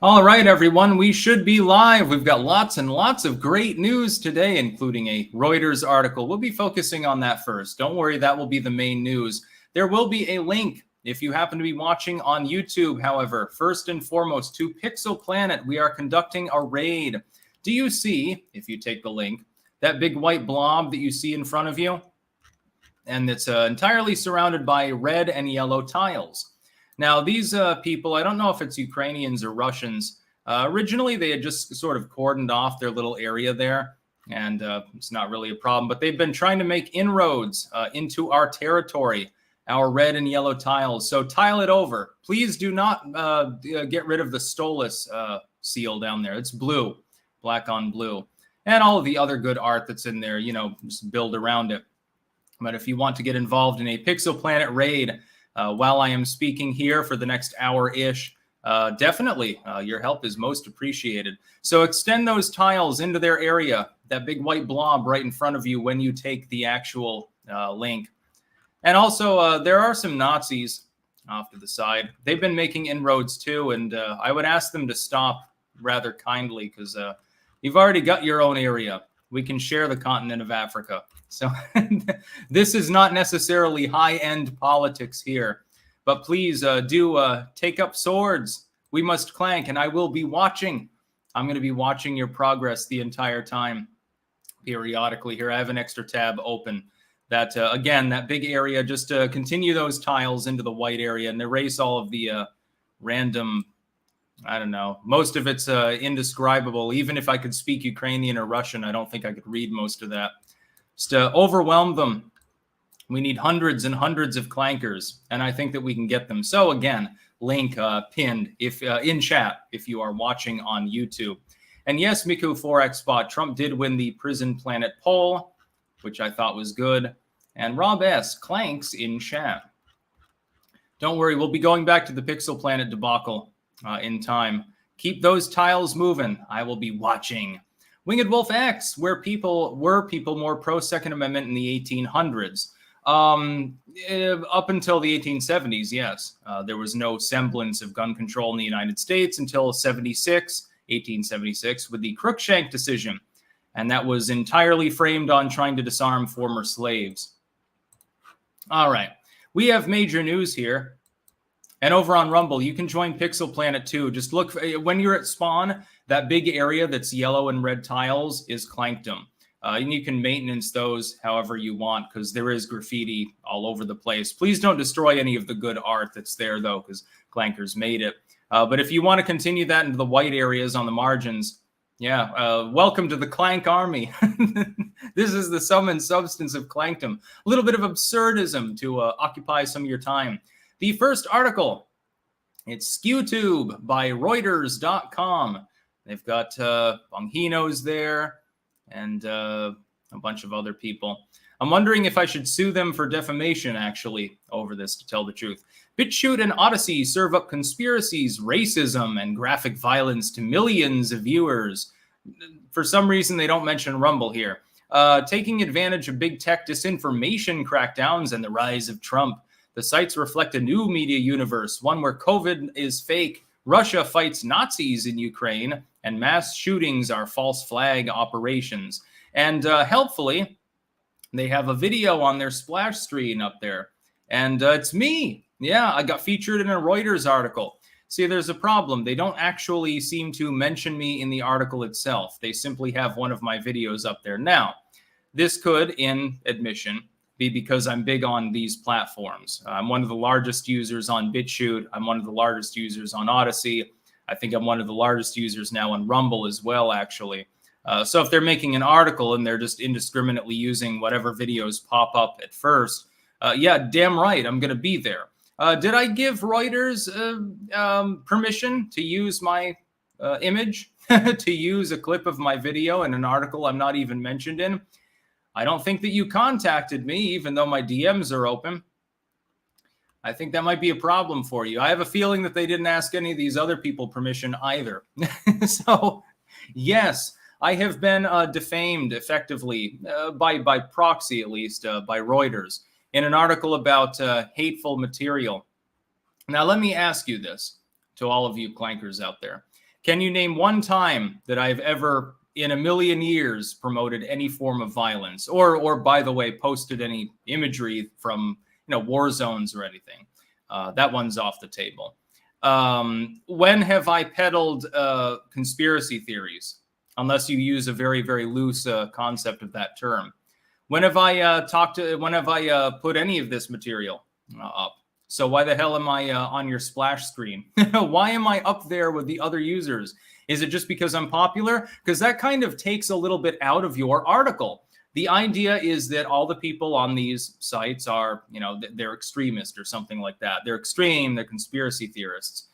All right, everyone, we should be live. We've got lots and lots of great news today, including a Reuters article. We'll be focusing on that first. Don't worry, that will be the main news. There will be a link if you happen to be watching on YouTube. However, first and foremost, to Pixel Planet, we are conducting a raid. Do you see, if you take the link, that big white blob that you see in front of you? And it's entirely surrounded by red and yellow tiles. Now, these people, I don't know if it's Ukrainians or Russians. Originally, they had just sort of cordoned off their little area there, and it's not really a problem. But they've been trying to make inroads into our territory, our red and yellow tiles. So tile it over. Please do not get rid of the Stolas seal down there. It's blue, black on blue. And all of the other good art that's in there, you know, just build around it. But if you want to get involved in a Pixel Planet raid, while I am speaking here for the next hour-ish, definitely your help is most appreciated. So extend those tiles into their area, that big white blob right in front of you when you take the actual link. And also, there are some Nazis off to the side. They've been making inroads too, and I would ask them to stop rather kindly because you've already got your own area. We can share the continent of Africa. So this is not necessarily high-end politics here, but please do take up swords. We must clank, and I will be watching. I'm going to be watching your progress the entire time, periodically. Here, I have an extra tab open. That, again, that big area, just continue those tiles into the white area and erase all of the random, I don't know, most of it's indescribable. Even if I could speak Ukrainian or Russian, I don't think I could read most of that. Just to overwhelm them. We need hundreds and hundreds of clankers, and I think that we can get them. So again, link pinned if in chat if you are watching on YouTube. And yes, Miku Forex Bot, Trump did win the Prison Planet poll, which I thought was good. And Rob S. clanks in chat. Don't worry, we'll be going back to the Pixel Planet debacle in time. Keep those tiles moving. I will be watching. Winged Wolf X, where people were more pro-Second Amendment in the 1800s. Up until the 1870s, yes. There was no semblance of gun control in the United States until 1876, with the Cruikshank decision. And that was entirely framed on trying to disarm former slaves. All right. We have major news here. And over on Rumble, you can join Pixel Planet too. Just look, when you're at spawn, that big area that's yellow and red tiles is Clankdom. And you can maintenance those however you want because there is graffiti all over the place. Please don't destroy any of the good art that's there, though, because Clankers made it. But if you want to continue that into the white areas on the margins, yeah, welcome to the Clank Army. This is the sum and substance of Clankdom. A little bit of absurdism to occupy some of your time. The first article, it's SkewTube by Reuters.com. They've got Bonghinos there and a bunch of other people. I'm wondering if I should sue them for defamation, actually, over this, to tell the truth. BitChute and Odyssey serve up conspiracies, racism, and graphic violence to millions of viewers. For some reason, they don't mention Rumble here. Taking advantage of big tech disinformation crackdowns and the rise of Trump. The sites reflect a new media universe, one where COVID is fake, Russia fights Nazis in Ukraine, and mass shootings are false flag operations. And helpfully, they have a video on their splash screen up there. And it's me. Yeah, I got featured in a Reuters article. See, there's a problem. They don't actually seem to mention me in the article itself. They simply have one of my videos up there. Now, this could, in admission, be because I'm big on these platforms. I'm one of the largest users on BitChute. I'm one of the largest users on Odyssey. I think I'm one of the largest users now on Rumble as well, actually. So if they're making an article and they're just indiscriminately using whatever videos pop up at first, yeah, damn right, I'm going to be there. Did I give Reuters permission to use my image, to use a clip of my video in an article I'm not even mentioned in? I don't think that you contacted me, even though my DMs are open. I think that might be a problem for you. I have a feeling that they didn't ask any of these other people permission either. So, yes, I have been defamed effectively, by proxy at least, by Reuters, in an article about hateful material. Now, let me ask you this to all of you clankers out there. Can you name one time that I've ever in a million years promoted any form of violence or by the way, posted any imagery from, war zones or anything? That one's off the table. When have I peddled conspiracy theories? Unless you use a very, very loose concept of that term. When have I put any of this material up? So why the hell am I on your splash screen? Why am I up there with the other users? Is it just because I'm popular? Because that kind of takes a little bit out of your article. The idea is that all the people on these sites are, they're extremist or something like that. They're extreme, they're conspiracy theorists.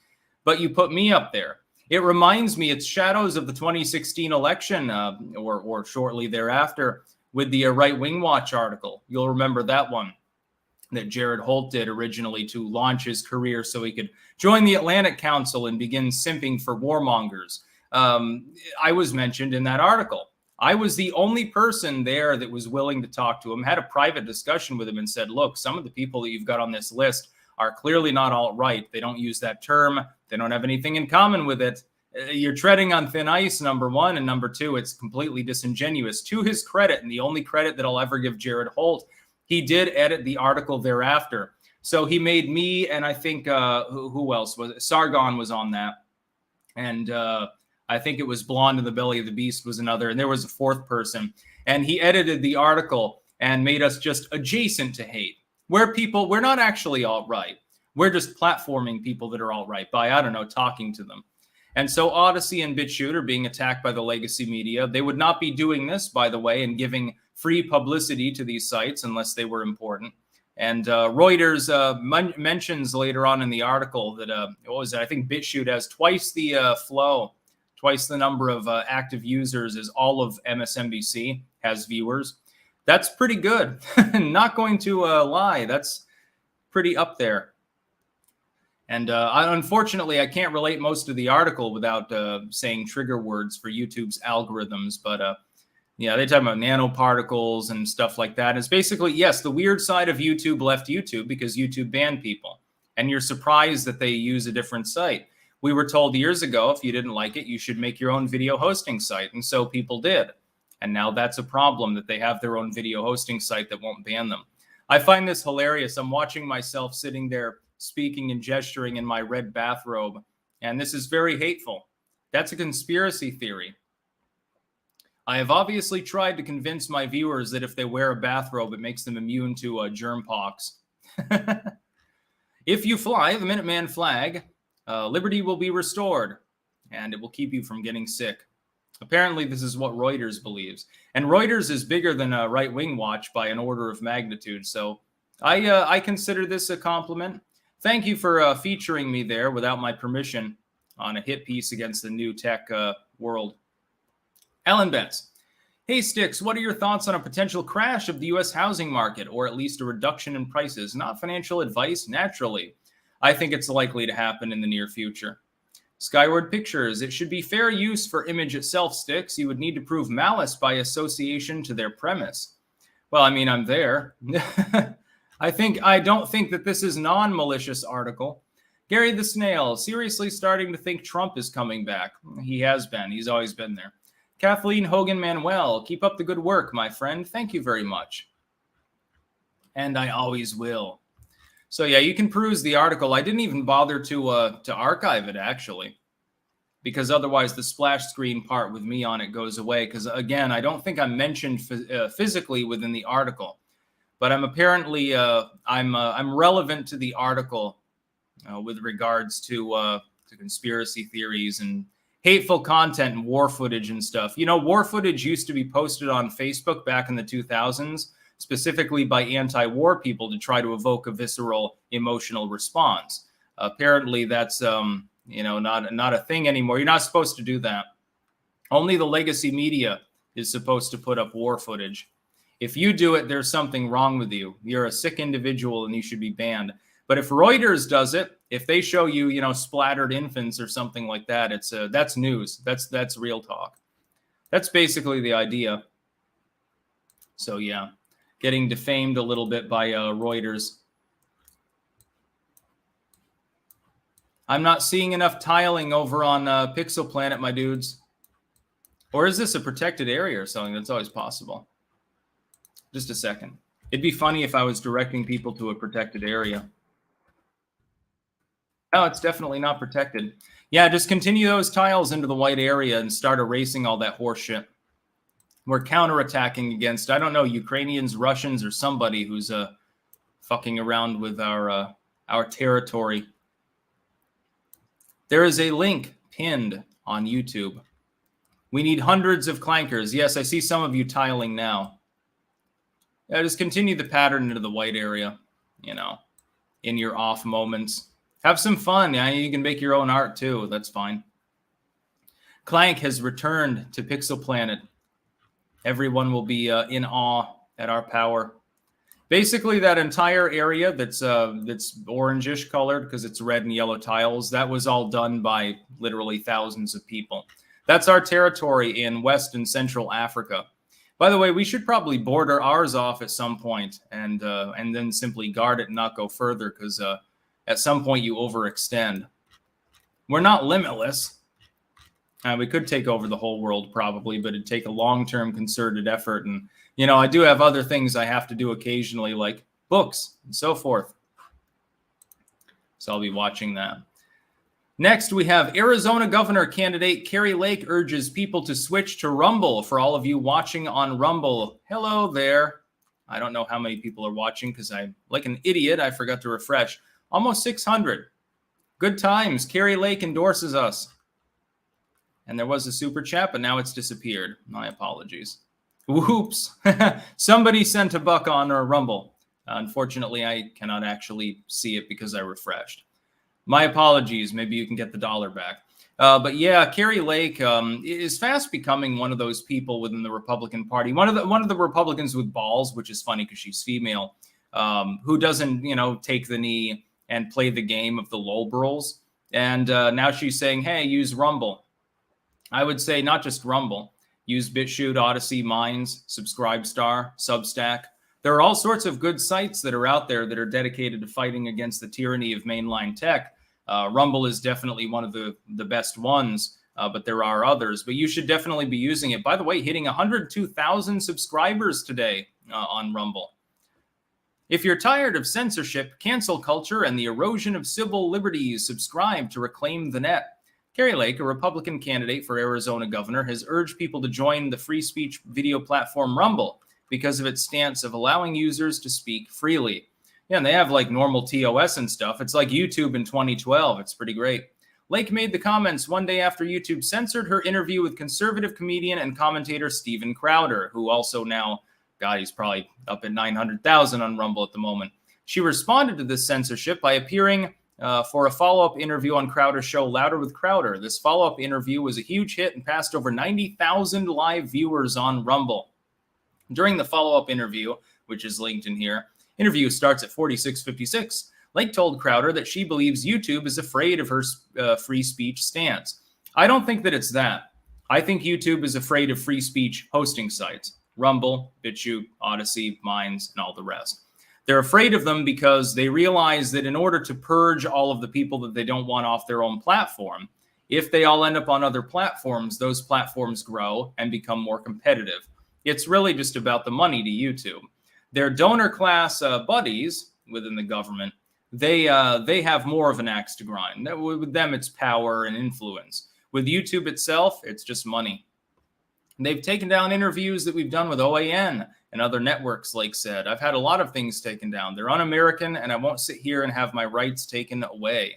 But you put me up there. It reminds me, it's shadows of the 2016 election or shortly thereafter with the Right Wing Watch article. You'll remember that one that Jared Holt did originally to launch his career so he could join the Atlantic Council and begin simping for warmongers. I was mentioned in that article. I was the only person there that was willing to talk to him, had a private discussion with him and said, look, some of the people that you've got on this list are clearly not alt-right. They don't use that term. They don't have anything in common with it. You're treading on thin ice, number one. And number two, it's completely disingenuous. To his credit, and the only credit that I'll ever give Jared Holt, he did edit the article thereafter. So he made me, and I think, who else was it? Sargon was on that. And I think it was Blonde in the Belly of the Beast was another. And there was a fourth person. And he edited the article and made us just adjacent to hate. We're not actually alt-right. We're just platforming people that are alt-right by, I don't know, talking to them. And so Odyssey and BitChute are being attacked by the legacy media. They would not be doing this, by the way, and giving free publicity to these sites unless they were important. And Reuters mentions later on in the article that, I think BitChute has twice the flow, twice the number of active users as all of MSNBC has viewers. That's pretty good. Not going to lie. That's pretty up there. And unfortunately, I can't relate most of the article without saying trigger words for YouTube's algorithms. But yeah, they talk about nanoparticles and stuff like that. It's basically, yes, the weird side of YouTube left YouTube because YouTube banned people. And you're surprised that they use a different site. We were told years ago, if you didn't like it, you should make your own video hosting site. And so people did. And now that's a problem that they have their own video hosting site that won't ban them. I find this hilarious. I'm watching myself sitting there speaking and gesturing in my red bathrobe. And this is very hateful. That's a conspiracy theory. I have obviously tried to convince my viewers that if they wear a bathrobe, it makes them immune to germ pox. If you fly the Minuteman flag, liberty will be restored, and it will keep you from getting sick. Apparently, this is what Reuters believes. And Reuters is bigger than a Right Wing Watch by an order of magnitude. So I consider this a compliment. Thank you for featuring me there without my permission on a hit piece against the new tech world. Alan Betts. Hey, Sticks, what are your thoughts on a potential crash of the U.S. housing market, or at least a reduction in prices? Not financial advice, naturally. I think it's likely to happen in the near future. Skyward Pictures. It should be fair use for image itself, Sticks. You would need to prove malice by association to their premise. Well, I mean, I'm there. I don't think that this is non-malicious article. Gary the Snail, seriously starting to think Trump is coming back. He has been. He's always been there. Kathleen Hogan Manuel, keep up the good work, my friend. Thank you very much. And I always will. So yeah, you can peruse the article. I didn't even bother to archive it, actually, because otherwise the splash screen part with me on it goes away. Because again, I don't think I'm mentioned physically within the article, but I'm apparently I'm relevant to the article with regards to conspiracy theories and hateful content and war footage and stuff. You know, war footage used to be posted on Facebook back in the 2000s. Specifically by anti-war people to try to evoke a visceral emotional response. Apparently that's, not a thing anymore. You're not supposed to do that. Only the legacy media is supposed to put up war footage. If you do it, there's something wrong with you. You're a sick individual and you should be banned. But if Reuters does it, if they show you, splattered infants or something like that, that's news. That's real talk. That's basically the idea. So yeah. Getting defamed a little bit by Reuters. I'm not seeing enough tiling over on Pixel Planet, my dudes. Or is this a protected area or something? That's always possible. Just a second. It'd be funny if I was directing people to a protected area. No, it's definitely not protected. Yeah, just continue those tiles into the white area and start erasing all that horse shit. We're counterattacking against, I don't know, Ukrainians, Russians, or somebody who's fucking around with our territory. There is a link pinned on YouTube. We need hundreds of clankers. Yes, I see some of you tiling now. Yeah, just continue the pattern into the white area, you know, in your off moments. Have some fun. Yeah, you can make your own art too. That's fine. Clank has returned to Pixel Planet. Everyone will be in awe at our power. Basically, that entire area that's orangish colored because it's red and yellow tiles, that was all done by literally thousands of people. That's our territory in West and Central Africa. By the way, we should probably border ours off at some point and then simply guard it and not go further because at some point you overextend. We're not limitless. We could take over the whole world probably, but it'd take a long-term concerted effort. And, you know, I do have other things I have to do occasionally, like books and so forth. So I'll be watching that. Next, we have Arizona governor candidate Kari Lake urges people to switch to Rumble. For all of you watching on Rumble, hello there. I don't know how many people are watching because I'm like an idiot. I forgot to refresh. Almost 600. Good times. Kari Lake endorses us. And there was a super chat, but now it's disappeared. My apologies. Whoops. Somebody sent a buck on our Rumble. Unfortunately, I cannot actually see it because I refreshed. My apologies. Maybe you can get the $1 back. But yeah, Kari Lake is fast becoming one of those people within the Republican Party. One of the Republicans with balls, which is funny because she's female, who doesn't, you know, take the knee and play the game of the lolberals. And now she's saying, hey, use Rumble. I would say not just Rumble. Use BitChute, Odyssey, Minds, Subscribestar, Substack. There are all sorts of good sites that are out there that are dedicated to fighting against the tyranny of mainline tech. Rumble is definitely one of the best ones, but there are others. But you should definitely be using it. By the way, hitting 102,000 subscribers today on Rumble. If you're tired of censorship, cancel culture, and the erosion of civil liberties, subscribe to Reclaim the Net. Kari Lake, a Republican candidate for Arizona governor, has urged people to join the free speech video platform Rumble because of its stance of allowing users to speak freely. Yeah, and they have like normal TOS and stuff. It's like YouTube in 2012. It's pretty great. Lake made the comments one day after YouTube censored her interview with conservative comedian and commentator Steven Crowder, who also now, God, he's probably up at 900,000 on Rumble at the moment. She responded to this censorship by appearing for a follow-up interview on Crowder's show, Louder with Crowder. This follow-up interview was a huge hit and passed over 90,000 live viewers on Rumble. During the follow-up interview, which is linked in here, interview starts at 46:56. Lake told Crowder that she believes YouTube is afraid of her free speech stance. I don't think that it's that. I think YouTube is afraid of free speech hosting sites. Rumble, BitChute, Odyssey, Minds, and all the rest. They're afraid of them because they realize that in order to purge all of the people that they don't want off their own platform, if they all end up on other platforms, those platforms grow and become more competitive. It's really just about the money to YouTube. Their donor class buddies within the government, they have more of an axe to grind. With them, it's power and influence. With YouTube itself, it's just money. They've taken down interviews that we've done with OAN and other networks, Lake said. I've had a lot of things taken down. They're un-American, and I won't sit here and have my rights taken away.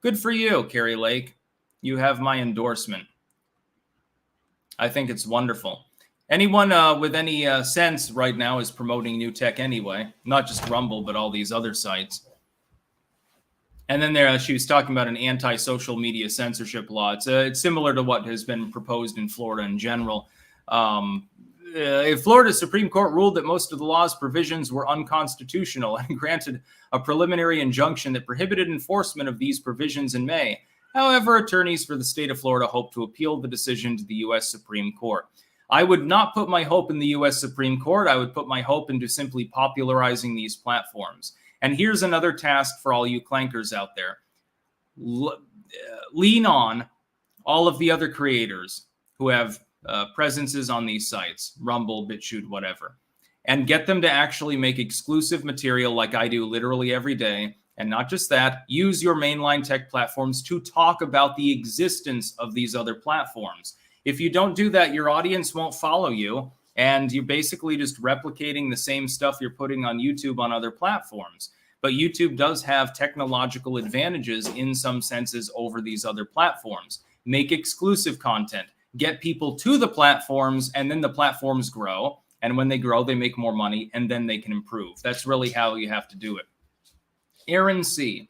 Good for you, Kari Lake. You have my endorsement. I think it's wonderful. Anyone with any sense right now is promoting new tech anyway, not just Rumble, but all these other sites. And then she was talking about an anti-social media censorship law. It's similar to what has been proposed in Florida in general. Florida's Supreme Court ruled that most of the law's provisions were unconstitutional and granted a preliminary injunction that prohibited enforcement of these provisions in May. However, attorneys for the state of Florida hope to appeal the decision to the U.S. Supreme Court. I would not put my hope in the U.S. Supreme Court. I would put my hope into simply popularizing these platforms. And here's another task for all you clankers out there. lean on all of the other creators who have presences on these sites, Rumble, BitChute, whatever, and get them to actually make exclusive material like I do literally every day. And not just that, use your mainline tech platforms to talk about the existence of these other platforms. If you don't do that, your audience won't follow you, and you're basically just replicating the same stuff you're putting on YouTube on other platforms. But YouTube does have technological advantages in some senses over these other platforms. Make exclusive content, get people to the platforms, and then the platforms grow. And when they grow, they make more money, and then they can improve. That's really how you have to do it. Aaron C.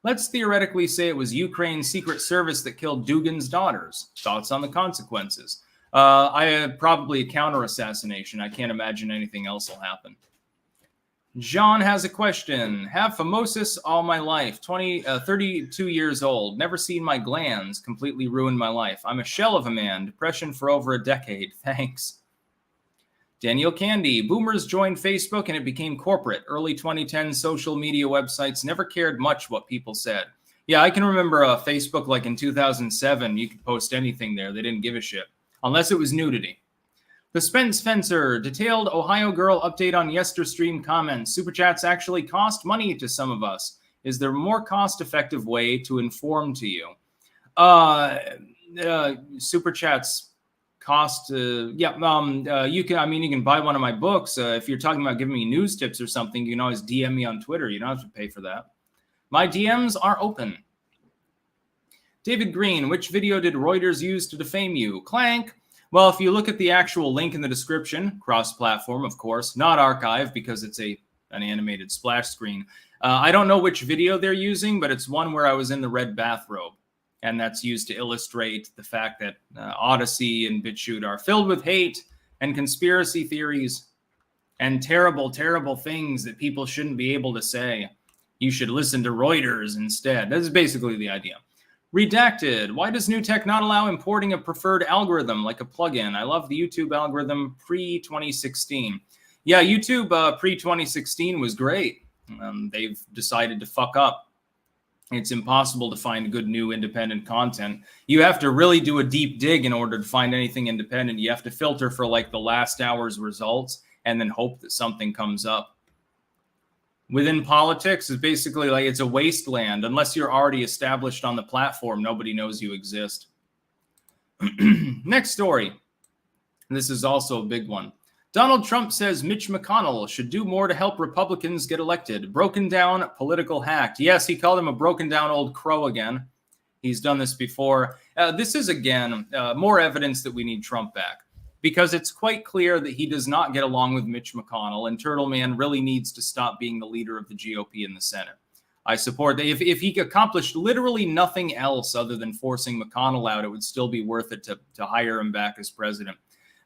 Let's theoretically say it was Ukraine's secret service that killed Dugin's daughters. Thoughts on the consequences? Probably a counter assassination. I can't imagine anything else will happen. John has a question. Have phimosis all my life. 32 years old. Never seen my glands. Completely ruined my life. I'm a shell of a man. Depression for over a decade. Thanks. Daniel Candy. Boomers joined Facebook and it became corporate. Early 2010 social media websites never cared much what people said. Yeah, I can remember Facebook like in 2007. You could post anything there. They didn't give a shit. Unless it was nudity. The Spence Fencer. Detailed Ohio girl update on Yesterstream comments. Superchats actually cost money to some of us. Is there a more cost-effective way to inform to you? Superchats cost you can you can buy one of my books. If you're talking about giving me news tips or something, you can always DM me on Twitter. You don't have to pay for that. My DMs are open. David Green, which video did Reuters use to defame you? Clank. Well, if you look at the actual link in the description, cross-platform, of course, not archive because it's an animated splash screen. I don't know which video they're using, but it's one where I was in the red bathrobe. And that's used to illustrate the fact that Odyssey and BitChute are filled with hate and conspiracy theories and terrible, terrible things that people shouldn't be able to say. You should listen to Reuters instead. That's basically the idea. Redacted. Why does new tech not allow importing a preferred algorithm like a plugin? I love the YouTube algorithm pre-2016. Yeah, YouTube pre-2016 was great. They've decided to fuck up. It's impossible to find good new independent content. You have to really do a deep dig in order to find anything independent. You have to filter for like the last hour's results and then hope that something comes up. Within politics, is basically like it's a wasteland. Unless you're already established on the platform, nobody knows you exist. Next story. This is also a big one. Donald Trump says Mitch McConnell should do more to help Republicans get elected. Broken down, political hack. Yes, he called him a broken down old crow again. He's done this before. This is, again, more evidence that we need Trump back. Because it's quite clear that he does not get along with Mitch McConnell, and Turtle Man really needs to stop being the leader of the GOP in the Senate. I support that. If he accomplished literally nothing else other than forcing McConnell out, it would still be worth it to hire him back as president.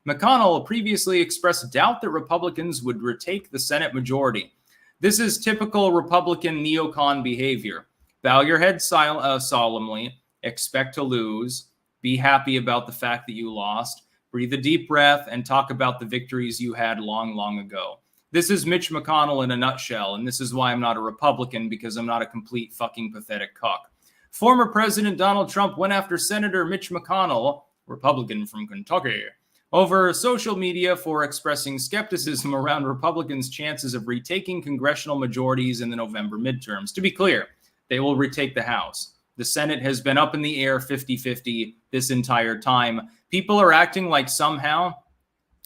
McConnell previously expressed doubt that Republicans would retake the Senate majority. This is typical Republican neocon behavior. Bow your head solemnly, expect to lose, be happy about the fact that you lost, breathe a deep breath, and talk about the victories you had long, long ago. This is Mitch McConnell in a nutshell, and this is why I'm not a Republican, because I'm not a complete fucking pathetic cock. Former President Donald Trump went after Senator Mitch McConnell, Republican from Kentucky, over social media for expressing skepticism around Republicans' chances of retaking congressional majorities in the November midterms. To be clear, they will retake the House. The Senate has been up in the air 50-50 this entire time. People are acting like somehow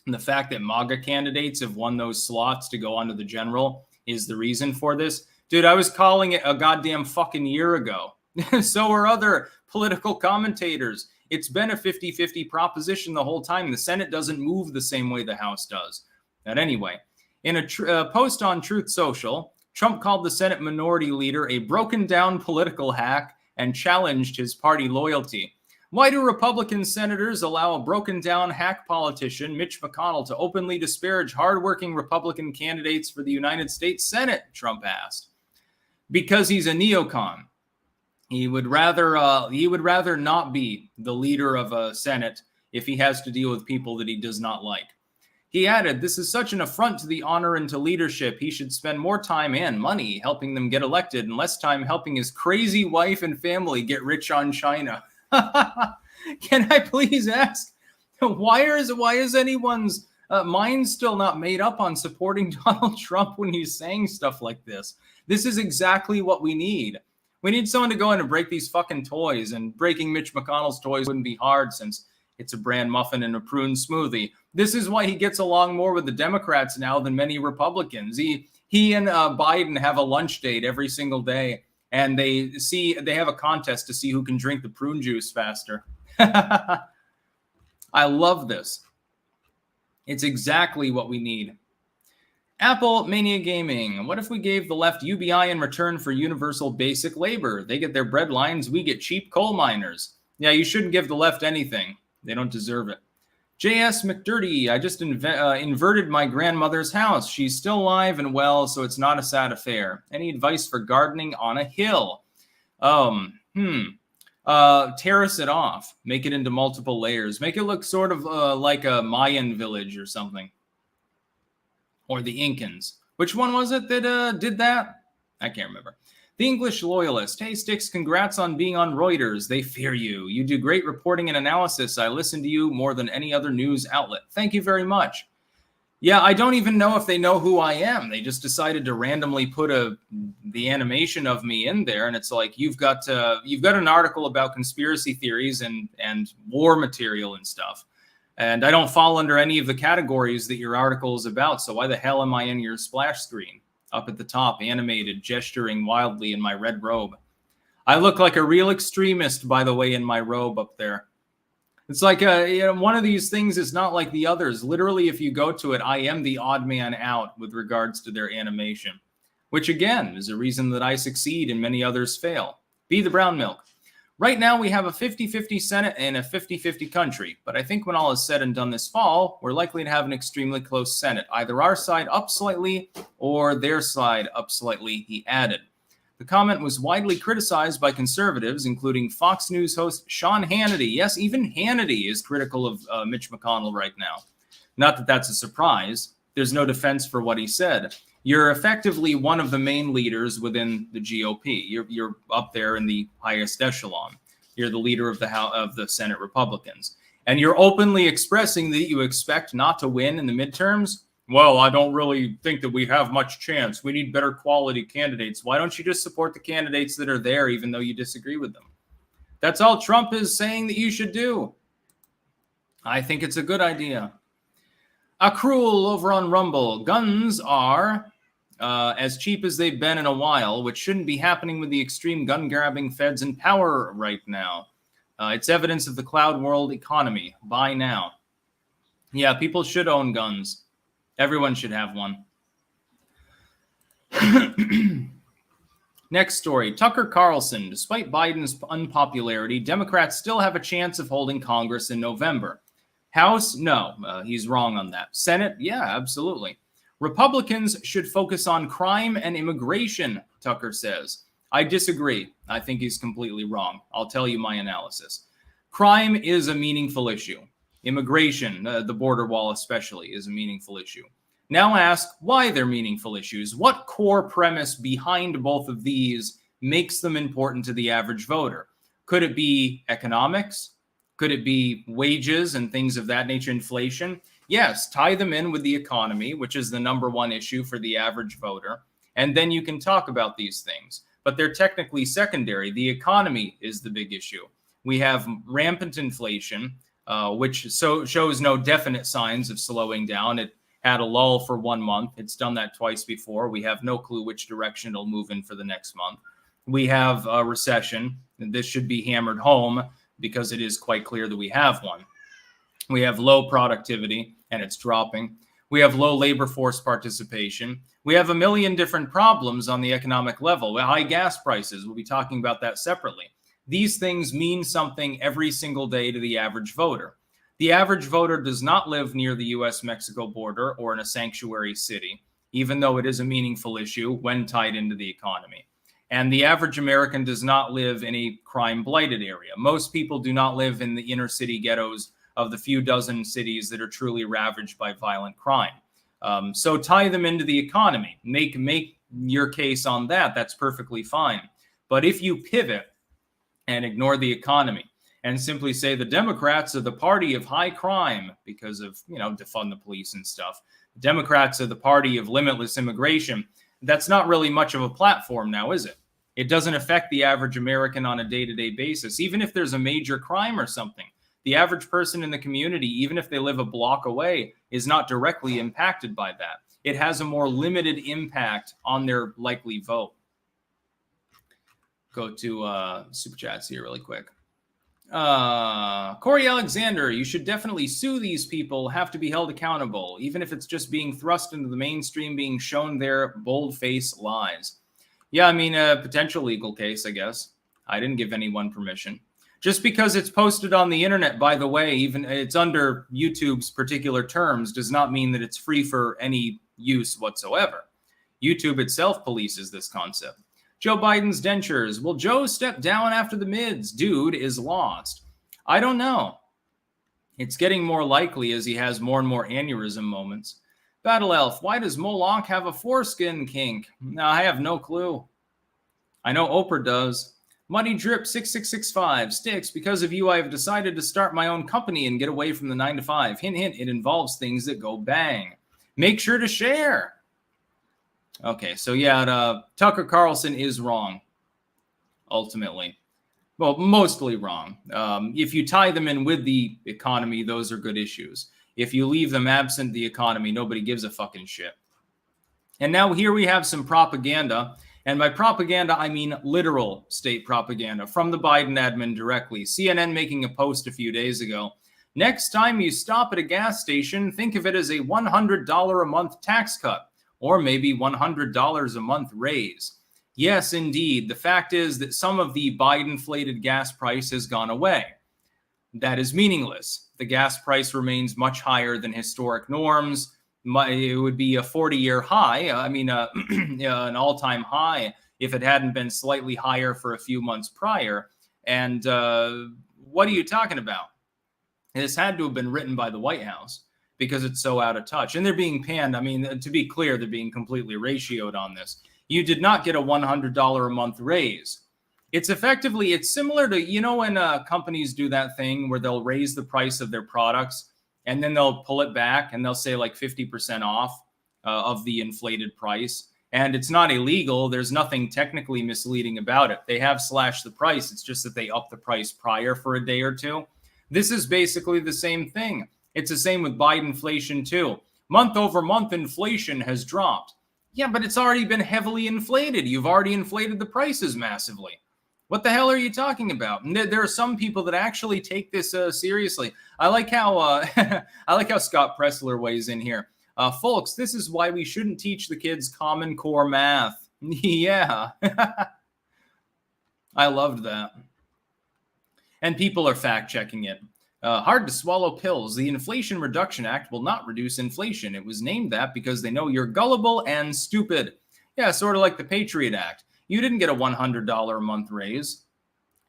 the fact that MAGA candidates have won those slots to go onto the general is the reason for this. Dude, I was calling it a goddamn fucking year ago. So are other political commentators. It's been a 50-50 proposition the whole time. The Senate doesn't move the same way the House does. But anyway, in a post on Truth Social, Trump called the Senate minority leader a broken down political hack and challenged his party loyalty. Why do Republican senators allow a broken down hack politician, Mitch McConnell, to openly disparage hardworking Republican candidates for the United States Senate? Trump asked. Because he's a neocon. He would rather not be the leader of a Senate if he has to deal with people that he does not like. He added, "This is such an affront to the honor and to leadership. He should spend more time and money helping them get elected and less time helping his crazy wife and family get rich on China." Can I please ask, why is anyone's mind still not made up on supporting Donald Trump when he's saying stuff like this? This is exactly what we need. We need someone to go in and break these fucking toys, and breaking Mitch McConnell's toys wouldn't be hard since it's a bran muffin and a prune smoothie. This is why he gets along more with the Democrats now than many Republicans. He and Biden have a lunch date every single day, and they have a contest to see who can drink the prune juice faster. I love this. It's exactly what we need. Apple Mania Gaming. What if we gave the left UBI in return for universal basic labor? They get their bread lines, we get cheap coal miners. Yeah, you shouldn't give the left anything. They don't deserve it. J.S. McDurdy. I just inverted my grandmother's house. She's still alive and well, so it's not a sad affair. Any advice for gardening on a hill? Terrace it off. Make it into multiple layers. Make it look sort of like a Mayan village or something. Or the Incans. Which one was it that did that? I can't remember. The English Loyalist. Hey, Sticks, congrats on being on Reuters. They fear you. You do great reporting and analysis. I listen to you more than any other news outlet. Thank you very much. Yeah, I don't even know if they know who I am. They just decided to randomly put the animation of me in there, and it's like, you've got an article about conspiracy theories and war material and stuff. And I don't fall under any of the categories that your article is about, so why the hell am I in your splash screen? Up at the top, animated, gesturing wildly in my red robe. I look like a real extremist, by the way, in my robe up there. It's like one of these things is not like the others. Literally, if you go to it, I am the odd man out with regards to their animation, which again is a reason that I succeed and many others fail. Be the brown milk. Right now, we have a 50-50 Senate and a 50-50 country. But I think when all is said and done this fall, we're likely to have an extremely close Senate. Either our side up slightly or their side up slightly, he added. The comment was widely criticized by conservatives, including Fox News host Sean Hannity. Yes, even Hannity is critical of Mitch McConnell right now. Not that that's a surprise. There's no defense for what he said. You're effectively one of the main leaders within the GOP. You're up there in the highest echelon. You're the leader of the Senate Republicans. And you're openly expressing that you expect not to win in the midterms. Well, I don't really think that we have much chance. We need better quality candidates. Why don't you just support the candidates that are there, even though you disagree with them? That's all Trump is saying that you should do. I think it's a good idea. Cruel over on Rumble. Guns are as cheap as they've been in a while, which shouldn't be happening with the extreme gun-grabbing feds in power right now. It's evidence of the cloud world economy. Buy now. Yeah, people should own guns. Everyone should have one. Next story. Tucker Carlson. Despite Biden's unpopularity, Democrats still have a chance of holding Congress in November. House? No, he's wrong on that. Senate? Yeah, absolutely. Republicans should focus on crime and immigration, Tucker says. I disagree. I think he's completely wrong. I'll tell you my analysis. Crime is a meaningful issue. Immigration, the border wall especially, is a meaningful issue. Now ask why they're meaningful issues. What core premise behind both of these makes them important to the average voter? Could it be economics? Could it be wages and things of that nature, inflation? Yes, tie them in with the economy, which is the number one issue for the average voter. And then you can talk about these things. But they're technically secondary. The economy is the big issue. We have rampant inflation, which shows no definite signs of slowing down. It had a lull for 1 month. It's done that twice before. We have no clue which direction it'll move in for the next month. We have a recession. And this should be hammered home because it is quite clear that we have one. We have low productivity, and it's dropping. We have low labor force participation. We have a million different problems on the economic level. High gas prices, we'll be talking about that separately. These things mean something every single day to the average voter. The average voter does not live near the U.S.-Mexico border or in a sanctuary city, even though it is a meaningful issue when tied into the economy. And the average American does not live in a crime-blighted area. Most people do not live in the inner city ghettos of the few dozen cities that are truly ravaged by violent crime. So tie them into the economy. Make your case on that. That's perfectly fine. But if you pivot and ignore the economy and simply say the Democrats are the party of high crime because of, defund the police and stuff. Democrats are the party of limitless immigration. That's not really much of a platform now, is it? It doesn't affect the average American on a day-to-day basis. Even if there's a major crime or something, the average person in the community, even if they live a block away, is not directly impacted by that. It has a more limited impact on their likely vote. Go to Super Chats here really quick. Corey Alexander, you should definitely sue these people, have to be held accountable, even if it's just being thrust into the mainstream, being shown their bold-faced lies. Yeah, I mean, a potential legal case, I guess. I didn't give anyone permission. Just because it's posted on the internet, by the way, even it's under YouTube's particular terms, does not mean that it's free for any use whatsoever. YouTube itself polices this concept. Joe Biden's dentures. Will Joe step down after the mids? Dude is lost. I don't know. It's getting more likely as he has more and more aneurysm moments. Battle Elf. Why does Moloch have a foreskin kink? No, I have no clue. I know Oprah does. Muddy Drip 6665. Sticks. Because of you, I have decided to start my own company and get away from the 9-to-5. Hint, hint. It involves things that go bang. Make sure to share. Okay, so yeah, Tucker Carlson is wrong, ultimately. Well, mostly wrong. If you tie them in with the economy, those are good issues. If you leave them absent the economy, nobody gives a fucking shit. And now here we have some propaganda. And by propaganda, I mean literal state propaganda from the Biden admin directly. CNN making a post a few days ago. Next time you stop at a gas station, think of it as a $100 a month tax cut. Or maybe $100 a month raise. Yes, indeed. The fact is that some of the Biden-inflated gas price has gone away. That is meaningless. The gas price remains much higher than historic norms. It would be a 40-year high. An all-time high if it hadn't been slightly higher for a few months prior. And what are you talking about? This had to have been written by the White House, because it's so out of touch. And they're being panned. I mean, to be clear, they're being completely ratioed on this. You did not get a $100 a month raise. It's similar to, when companies do that thing where they'll raise the price of their products and then they'll pull it back and they'll say like 50% off of the inflated price. And it's not illegal. There's nothing technically misleading about it. They have slashed the price. It's just that they upped the price prior for a day or two. This is basically the same thing. It's the same with Biden inflation too. Month over month inflation has dropped. Yeah, but it's already been heavily inflated. You've already inflated the prices massively. What the hell are you talking about? And there are some people that actually take this seriously. I like how Scott Pressler weighs in here. Folks, this is why we shouldn't teach the kids Common Core math. Yeah. I loved that. And people are fact checking it. Hard to swallow pills. The Inflation Reduction Act will not reduce inflation. It was named that because they know you're gullible and stupid. Yeah, sort of like the Patriot Act. You didn't get a $100 a month raise.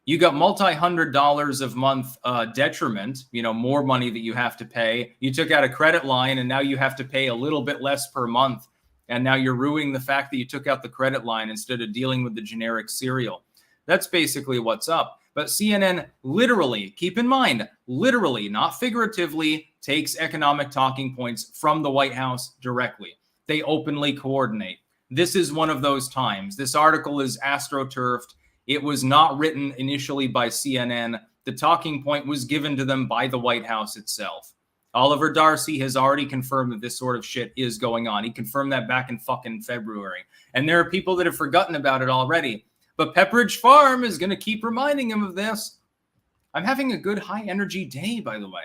You got multi-$100 a month detriment, more money that you have to pay. You took out a credit line and now you have to pay a little bit less per month. And now you're ruining the fact that you took out the credit line instead of dealing with the generic cereal. That's basically what's up. But CNN literally, keep in mind, literally, not figuratively, takes economic talking points from the White House directly. They openly coordinate. This is one of those times. This article is astroturfed. It was not written initially by CNN. The talking point was given to them by the White House itself. Oliver Darcy has already confirmed that this sort of shit is going on. He confirmed that back in fucking February. And there are people that have forgotten about it already. But Pepperidge Farm is going to keep reminding him of this. I'm having a good high-energy day, by the way.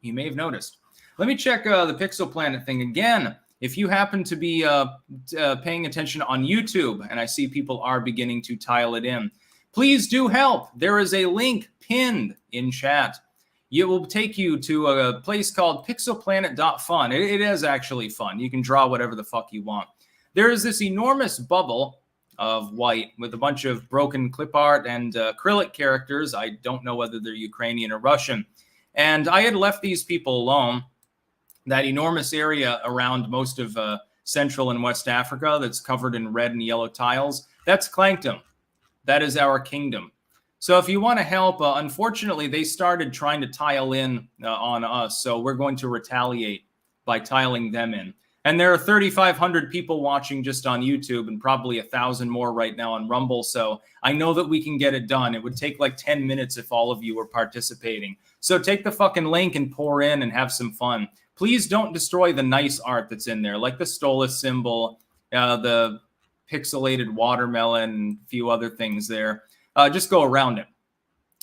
You may have noticed. Let me check the Pixel Planet thing again. If you happen to be paying attention on YouTube, and I see people are beginning to tile it in, please do help. There is a link pinned in chat. It will take you to a place called pixelplanet.fun. It is actually fun. You can draw whatever the fuck you want. There is this enormous bubble of white with a bunch of broken clip art and acrylic characters. I don't know whether they're Ukrainian or Russian. And I had left these people alone. That enormous area around most of Central and West Africa that's covered in red and yellow tiles, that's Clankdom. That is our kingdom. So if you want to help, unfortunately, they started trying to tile in on us. So we're going to retaliate by tiling them in. And there are 3,500 people watching just on YouTube and probably 1,000 more right now on Rumble. So I know that we can get it done. It would take like 10 minutes if all of you were participating. So take the fucking link and pour in and have some fun. Please don't destroy the nice art that's in there, like the Stolas symbol, the pixelated watermelon, and a few other things there. Just go around it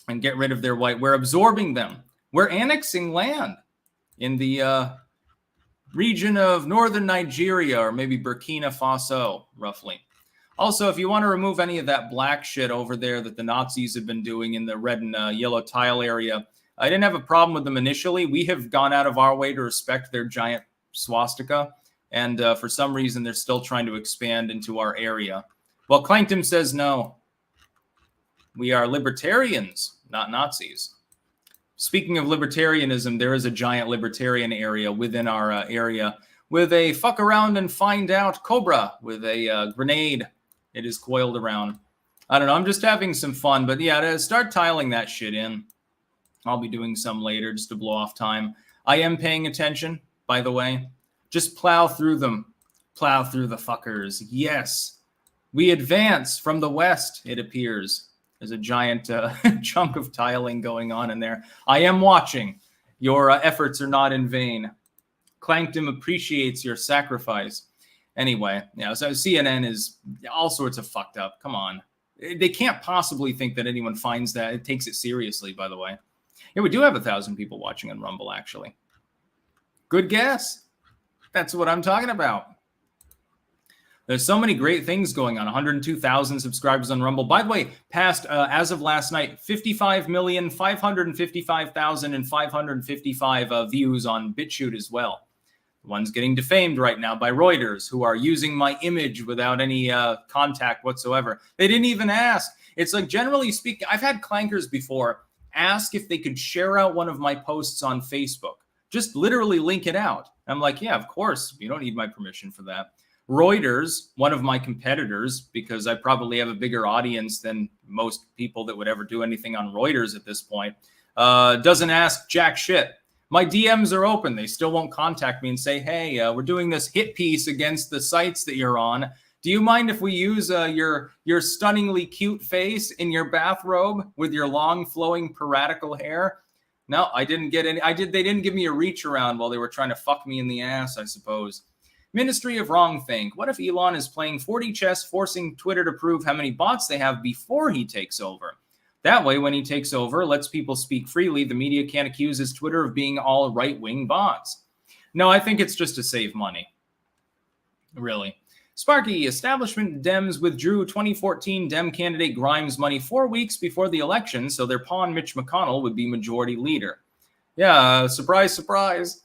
and get rid of their white. We're absorbing them. We're annexing land in the region of northern Nigeria, or maybe Burkina Faso, roughly. Also, if you want to remove any of that black shit over there that the Nazis have been doing in the red and yellow tile area, I didn't have a problem with them initially. We have gone out of our way to respect their giant swastika, and for some reason, they're still trying to expand into our area. Well, Clankdom says no. We are libertarians, not Nazis. Speaking of libertarianism, there is a giant libertarian area within our area with a fuck around and find out cobra with a grenade. It is coiled around. I don't know. I'm just having some fun. But yeah, to start tiling that shit in. I'll be doing some later just to blow off time. I am paying attention, by the way. Just plow through them. Plow through the fuckers. Yes. We advance from the west, it appears. There's a giant chunk of tiling going on in there. I am watching. Your efforts are not in vain. Clankdom appreciates your sacrifice. Anyway, yeah, so CNN is all sorts of fucked up. Come on. They can't possibly think that anyone finds that. It takes it seriously, by the way. Yeah, we do have 1,000 people watching on Rumble, actually. Good guess. That's what I'm talking about. There's so many great things going on. 102,000 subscribers on Rumble. By the way, past, as of last night, 55,555,555 views on BitChute as well. The one's getting defamed right now by Reuters, who are using my image without any contact whatsoever. They didn't even ask. It's like, generally speaking, I've had clankers before ask if they could share out one of my posts on Facebook. Just literally link it out. I'm like, yeah, of course. You don't need my permission for that. Reuters, one of my competitors, because I probably have a bigger audience than most people that would ever do anything on Reuters at this point, doesn't ask jack shit. My DMs are open. They still won't contact me and say, hey, we're doing this hit piece against the sites that you're on. Do you mind if we use your stunningly cute face in your bathrobe with your long flowing piratical hair? No, I didn't get any. They didn't give me a reach around while they were trying to fuck me in the ass, I suppose. Ministry of Wrongthink. What if Elon is playing 4D chess, forcing Twitter to prove how many bots they have before he takes over? That way, when he takes over, lets people speak freely, the media can't accuse his Twitter of being all right-wing bots. No, I think it's just to save money. Really. Sparky, establishment Dems withdrew 2014 Dem candidate Grimes money 4 weeks before the election, so their pawn Mitch McConnell would be majority leader. Yeah, surprise, surprise.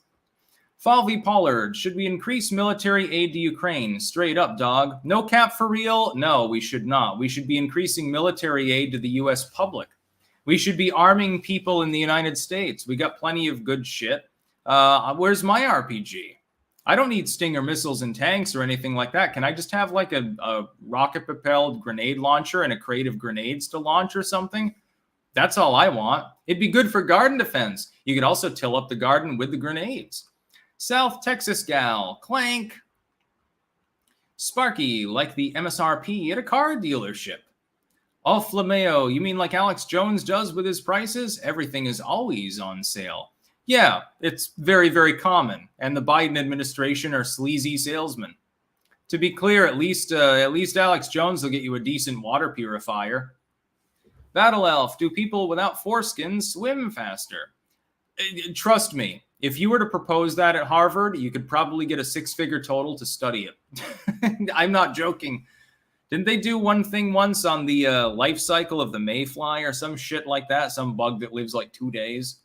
Falvey Pollard, should we increase military aid to Ukraine? Straight up, dog. No cap for real? No, we should not. We should be increasing military aid to the U.S. public. We should be arming people in the United States. We got plenty of good shit. Where's my RPG? I don't need Stinger missiles and tanks or anything like that. Can I just have like a rocket-propelled grenade launcher and a crate of grenades to launch or something? That's all I want. It'd be good for garden defense. You could also till up the garden with the grenades. South Texas gal, clank. Sparky, like the MSRP at a car dealership. Off Flameo, you mean like Alex Jones does with his prices? Everything is always on sale. Yeah, it's very, very common. And the Biden administration are sleazy salesmen. To be clear, at least Alex Jones will get you a decent water purifier. Battle Elf, do people without foreskins swim faster? Trust me. If you were to propose that at Harvard, you could probably get a 6-figure total to study it. I'm not joking. Didn't they do one thing once on the life cycle of the mayfly or some shit like that? Some bug that lives like 2 days.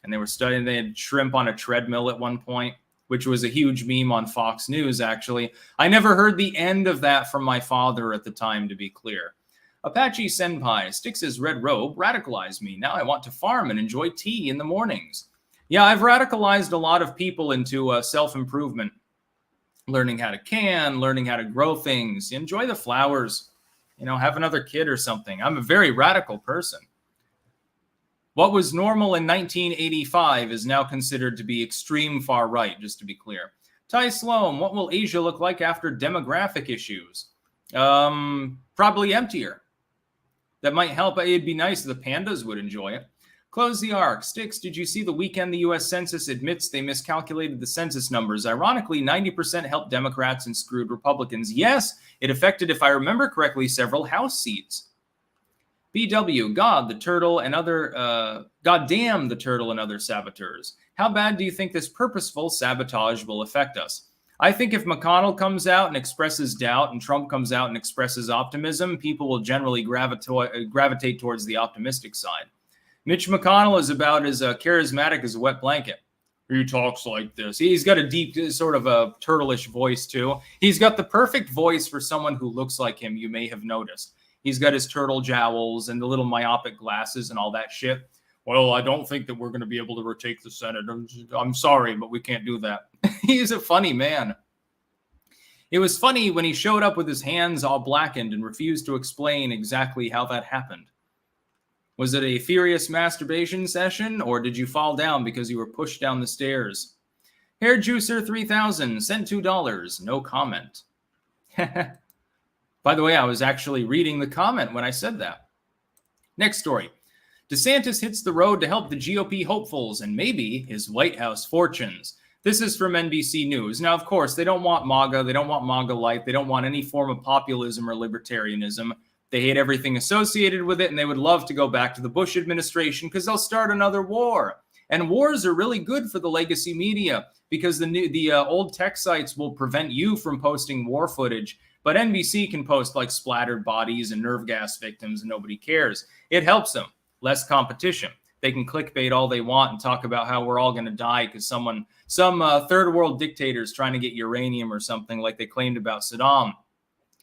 And they were studying, they had shrimp on a treadmill at one point, which was a huge meme on Fox News, actually. I never heard the end of that from my father at the time, to be clear. Apache Senpai, Styx's red robe radicalized me. Now I want to farm and enjoy tea in the mornings. Yeah, I've radicalized a lot of people into self-improvement. Learning how to can, learning how to grow things, enjoy the flowers, have another kid or something. I'm a very radical person. What was normal in 1985 is now considered to be extreme far right, just to be clear. Ty Sloan, what will Asia look like after demographic issues? Probably emptier. That might help. It'd be nice if the pandas would enjoy it. Close the arc. Styx, did you see the weekend the U.S. Census admits they miscalculated the census numbers? Ironically, 90% helped Democrats and screwed Republicans. Yes, it affected, if I remember correctly, several House seats. BW, God, the turtle and other, goddamn the turtle and other saboteurs. How bad do you think this purposeful sabotage will affect us? I think if McConnell comes out and expresses doubt and Trump comes out and expresses optimism, people will generally gravitate towards the optimistic side. Mitch McConnell is about as charismatic as a wet blanket. He talks like this. He's got a deep sort of a turtleish voice too. He's got the perfect voice for someone who looks like him, you may have noticed. He's got his turtle jowls and the little myopic glasses and all that shit. Well, I don't think that we're going to be able to retake the Senate. I'm sorry, but we can't do that. He's a funny man. It was funny when he showed up with his hands all blackened and refused to explain exactly how that happened. Was it a furious masturbation session, or did you fall down because you were pushed down the stairs? Hair Juicer 3000 sent $2. No comment. By the way, I was actually reading the comment when I said that. Next story. DeSantis hits the road to help the GOP hopefuls and maybe his White House fortunes. This is from NBC News. Now, of course, they don't want MAGA. They don't want MAGA light. They don't want any form of populism or libertarianism. They hate everything associated with it, and they would love to go back to the Bush administration because they'll start another war. And wars are really good for the legacy media because the old tech sites will prevent you from posting war footage. But NBC can post like splattered bodies and nerve gas victims, and nobody cares. It helps them. Less competition. They can clickbait all they want and talk about how we're all going to die because some third world dictators trying to get uranium or something like they claimed about Saddam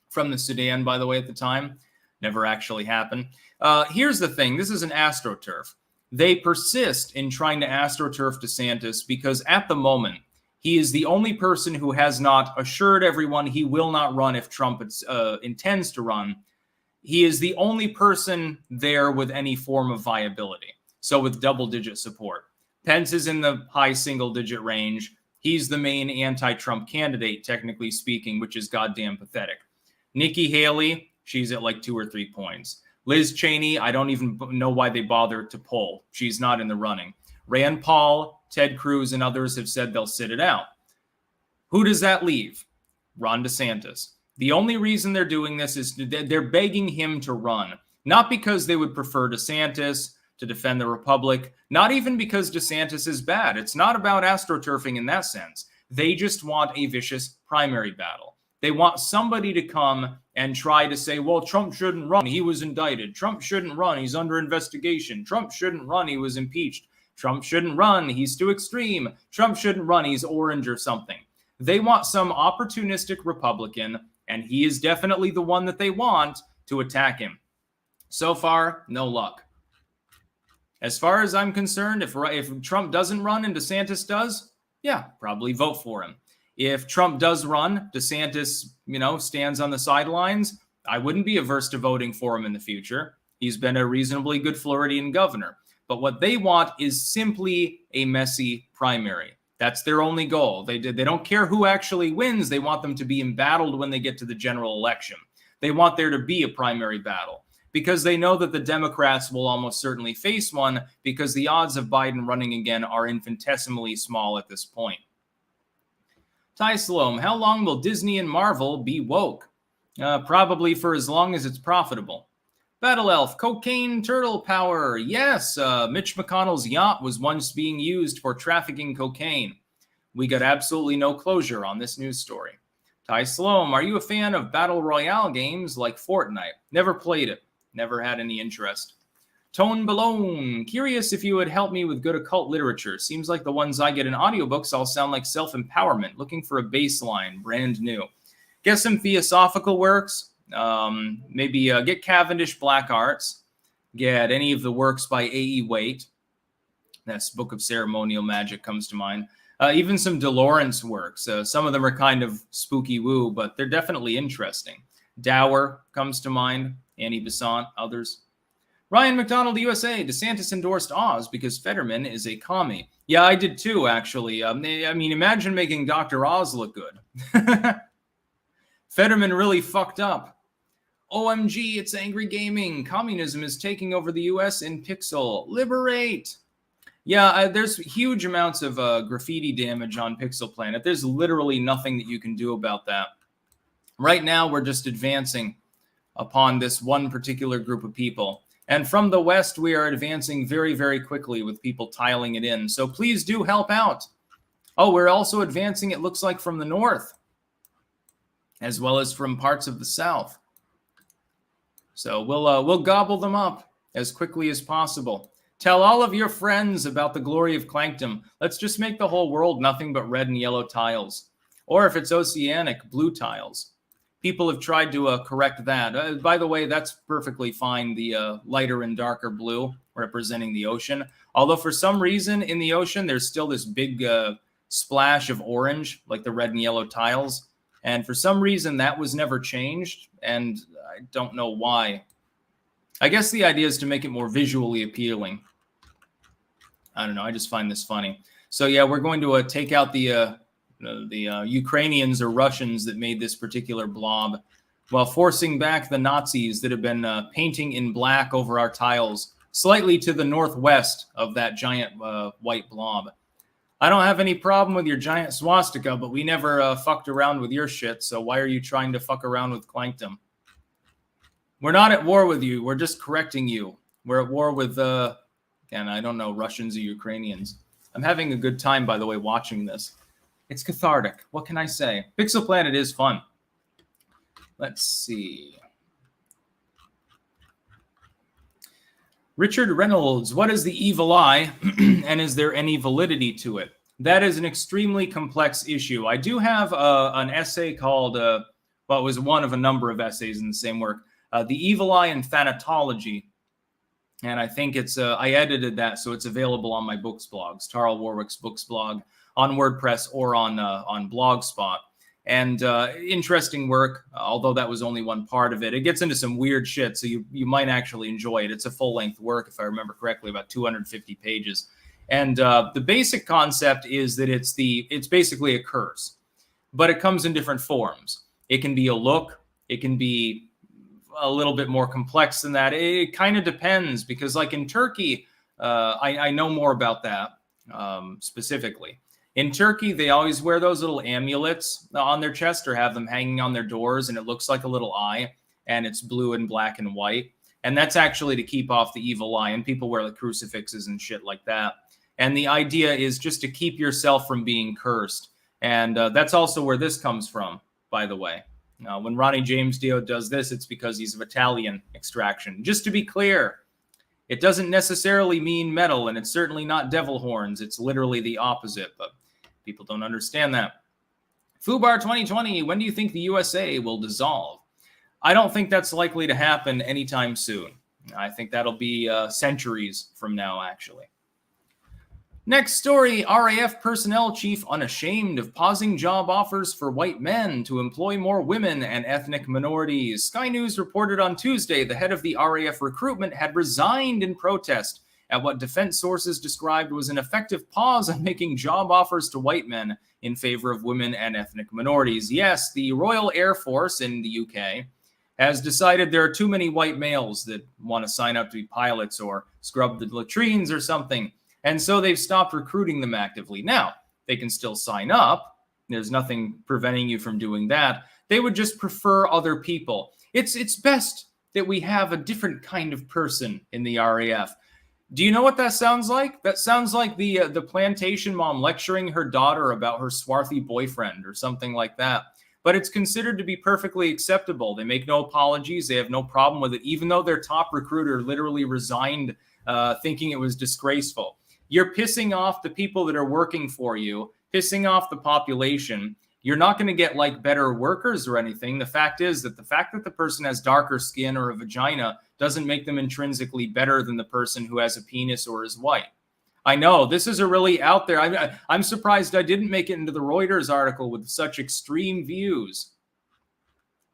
from the Sudan, by the way, at the time. Never actually happened. Here's the thing. This is an AstroTurf. They persist in trying to AstroTurf DeSantis because at the moment, he is the only person who has not assured everyone he will not run if Trump intends to run. He is the only person there with any form of viability. So with double-digit support. Pence is in the high single-digit range. He's the main anti-Trump candidate, technically speaking, which is goddamn pathetic. Nikki Haley, she's at like 2 or 3 points. Liz Cheney, I don't even know why they bothered to poll. She's not in the running. Rand Paul, Ted Cruz, and others have said they'll sit it out. Who does that leave? Ron DeSantis. The only reason they're doing this is they're begging him to run. Not because they would prefer DeSantis to defend the Republic. Not even because DeSantis is bad. It's not about astroturfing in that sense. They just want a vicious primary battle. They want somebody to come and try to say, well, Trump shouldn't run. He was indicted. Trump shouldn't run. He's under investigation. Trump shouldn't run. He was impeached. Trump shouldn't run. He's too extreme. Trump shouldn't run. He's orange or something. They want some opportunistic Republican, and he is definitely the one that they want to attack him. So far, no luck. As far as I'm concerned, if Trump doesn't run and DeSantis does, yeah, probably vote for him. If Trump does run, DeSantis, stands on the sidelines, I wouldn't be averse to voting for him in the future. He's been a reasonably good Floridian governor. But what they want is simply a messy primary. That's their only goal. They don't care who actually wins. They want them to be embattled when they get to the general election. They want there to be a primary battle because they know that the Democrats will almost certainly face one because the odds of Biden running again are infinitesimally small at this point. Ty Sloan, how long will Disney and Marvel be woke? Probably for as long as it's profitable. Battle Elf, cocaine turtle power. Yes, Mitch McConnell's yacht was once being used for trafficking cocaine. We got absolutely no closure on this news story. Ty Sloan, are you a fan of Battle Royale games like Fortnite? Never played it. Never had any interest. Tone Balone, curious if you would help me with good occult literature. Seems like the ones I get in audiobooks all sound like self-empowerment. Looking for a baseline, brand new. Guess some theosophical works. Maybe get Cavendish Black Arts. Get any of the works by A.E. Waite. That's Book of Ceremonial Magic comes to mind. Even some DeLawrence works. Some of them are kind of spooky woo, but they're definitely interesting. Dower comes to mind. Annie Besant, others. Ryan McDonald, USA. DeSantis endorsed Oz because Fetterman is a commie. Yeah, I did too, actually. I mean, imagine making Dr. Oz look good. Fetterman really fucked up. OMG, it's angry gaming. Communism is taking over the US in Pixel. Liberate. Yeah, there's huge amounts of graffiti damage on Pixel Planet. There's literally nothing that you can do about that. Right now, we're just advancing upon this one particular group of people. And from the West, we are advancing very, very quickly with people tiling it in. So please do help out. Oh, we're also advancing, it looks like, from the North, as well as from parts of the South. So we'll gobble them up as quickly as possible. Tell all of your friends about the glory of Clankdom. Let's just make the whole world nothing but red and yellow tiles. Or if it's oceanic, blue tiles. People have tried to correct that. By the way, that's perfectly fine, the lighter and darker blue representing the ocean. Although for some reason in the ocean, there's still this big splash of orange, like the red and yellow tiles. And for some reason, that was never changed. And I don't know why. I guess the idea is to make it more visually appealing. I don't know. I just find this funny. So yeah, we're going to take out the Ukrainians or Russians that made this particular blob, while forcing back the Nazis that have been painting in black over our tiles, slightly to the northwest of that giant white blob. I don't have any problem with your giant swastika, but we never fucked around with your shit. So why are you trying to fuck around with Clankdom? We're not at war with you. We're just correcting you. We're at war with, again, I don't know, Russians or Ukrainians. I'm having a good time, by the way, watching this. It's cathartic. What can I say? Pixel Planet is fun. Let's see. Richard Reynolds, what is the evil eye, and is there any validity to it? That is an extremely complex issue. I do have an essay called, well, it was one of a number of essays in the same work, The Evil Eye and Thanatology. And I think it's, I edited that, so it's available on my books blogs, Tarl Warwick's books blog, on WordPress or on Blogspot. And interesting work, although that was only one part of it. It gets into some weird shit, so you might actually enjoy it. It's a full-length work, if I remember correctly, about 250 pages. And the basic concept is that it's basically a curse, but it comes in different forms. It can be a look. It can be a little bit more complex than that. It kind of depends, because like in Turkey, I know more about that specifically. In Turkey, they always wear those little amulets on their chest or have them hanging on their doors, and it looks like a little eye, and it's blue and black and white. And that's actually to keep off the evil eye, and people wear like crucifixes and shit like that. And the idea is just to keep yourself from being cursed. And that's also where this comes from, by the way. When Ronnie James Dio does this, it's because he's of Italian extraction. Just to be clear, it doesn't necessarily mean metal, and it's certainly not devil horns. It's literally the opposite, but people don't understand that. Fubar 2020, when do you think the USA will dissolve? I don't think that's likely to happen anytime soon. I think that'll be centuries from now, actually. Next story, RAF personnel chief unashamed of pausing job offers for white men to employ more women and ethnic minorities. Sky News reported on Tuesday the head of the RAF recruitment had resigned in protest at what defense sources described was an effective pause on making job offers to white men in favor of women and ethnic minorities. Yes, the Royal Air Force in the UK has decided there are too many white males that want to sign up to be pilots or scrub the latrines or something. And so they've stopped recruiting them actively. Now, they can still sign up. There's nothing preventing you from doing that. They would just prefer other people. It's best that we have a different kind of person in the RAF. Do you know what that sounds like? That sounds like the plantation mom lecturing her daughter about her swarthy boyfriend or something like that. But it's considered to be perfectly acceptable. They make no apologies. They have no problem with it, even though their top recruiter literally resigned thinking it was disgraceful. You're pissing off the people that are working for you, pissing off the population. You're not going to get like better workers or anything. The fact is that the fact that the person has darker skin or a vagina doesn't make them intrinsically better than the person who has a penis or is white. I know this is a really out there. I'm surprised I didn't make it into the Reuters article with such extreme views,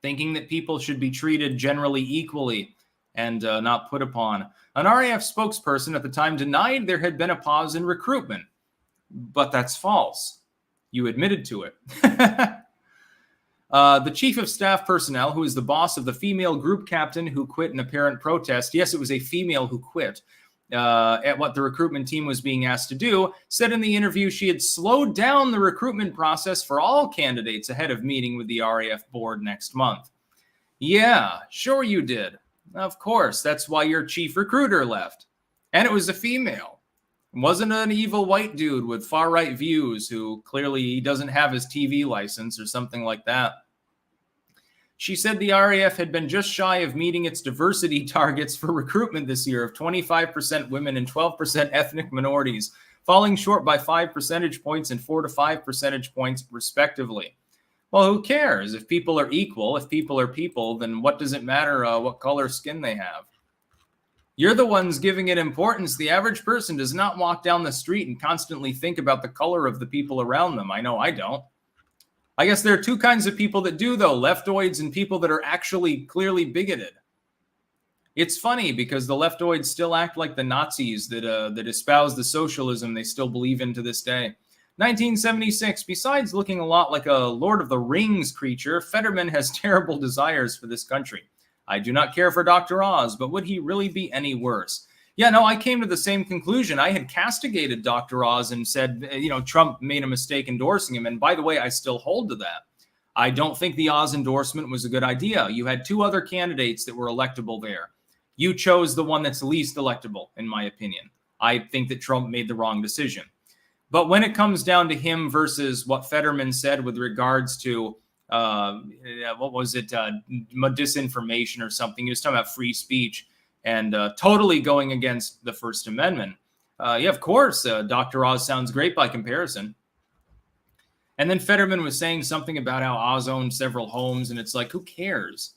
thinking that people should be treated generally equally and not put upon. An RAF spokesperson at the time denied there had been a pause in recruitment, but that's false. You admitted to it. The chief of staff personnel, who is the boss of the female group captain who quit in apparent protest, yes, it was a female who quit, at what the recruitment team was being asked to do, said in the interview she had slowed down the recruitment process for all candidates ahead of meeting with the RAF board next month. Yeah, sure you did. Of course, that's why your chief recruiter left. And it was a female. It wasn't an evil white dude with far-right views who clearly he doesn't have his TV license or something like that. She said the RAF had been just shy of meeting its diversity targets for recruitment this year of 25% women and 12% ethnic minorities, falling short by 5 percentage points and 4 to 5 percentage points, respectively. Well, who cares? If people are equal, if people are people, then what does it matter what color skin they have? You're the ones giving it importance. The average person does not walk down the street and constantly think about the color of the people around them. I know I don't. I guess there are two kinds of people that do, though, leftoids and people that are actually clearly bigoted. It's funny because the leftoids still act like the Nazis that espouse the socialism they still believe in to this day. 1976, besides looking a lot like a Lord of the Rings creature, Fetterman has terrible desires for this country. I do not care for Dr. Oz, but would he really be any worse? Yeah, no, I came to the same conclusion. I had castigated Dr. Oz and said, Trump made a mistake endorsing him. And by the way, I still hold to that. I don't think the Oz endorsement was a good idea. You had two other candidates that were electable there. You chose the one that's least electable, in my opinion. I think that Trump made the wrong decision. But when it comes down to him versus what Fetterman said with regards to, disinformation or something, he was talking about free speech and totally going against the First Amendment. Yeah, of course, Dr. Oz sounds great by comparison. And then Fetterman was saying something about how Oz owned several homes, and it's like, who cares?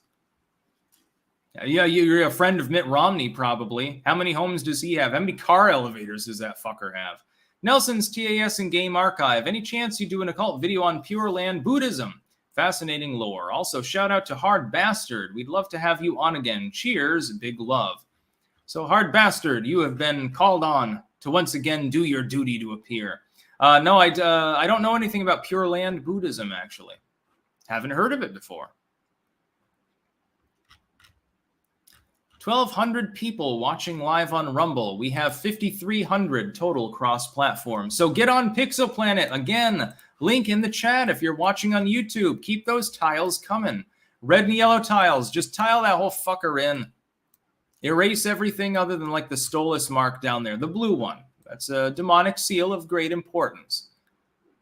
Yeah, you're a friend of Mitt Romney, probably. How many homes does he have? How many car elevators does that fucker have? Nelson's TAS and Game Archive. Any chance you do an occult video on Pure Land Buddhism? Fascinating lore. Also, shout out to Hard Bastard. We'd love to have you on again. Cheers, big love. So, Hard Bastard, you have been called on to once again do your duty to appear. No, I don't know anything about Pure Land Buddhism, actually. Haven't heard of it before. 1,200 people watching live on Rumble. We have 5,300 total cross-platform. So get on Pixel Planet. Again, link in the chat if you're watching on YouTube. Keep those tiles coming. Red and yellow tiles. Just tile that whole fucker in. Erase everything other than like the Stolas mark down there. The blue one. That's a demonic seal of great importance.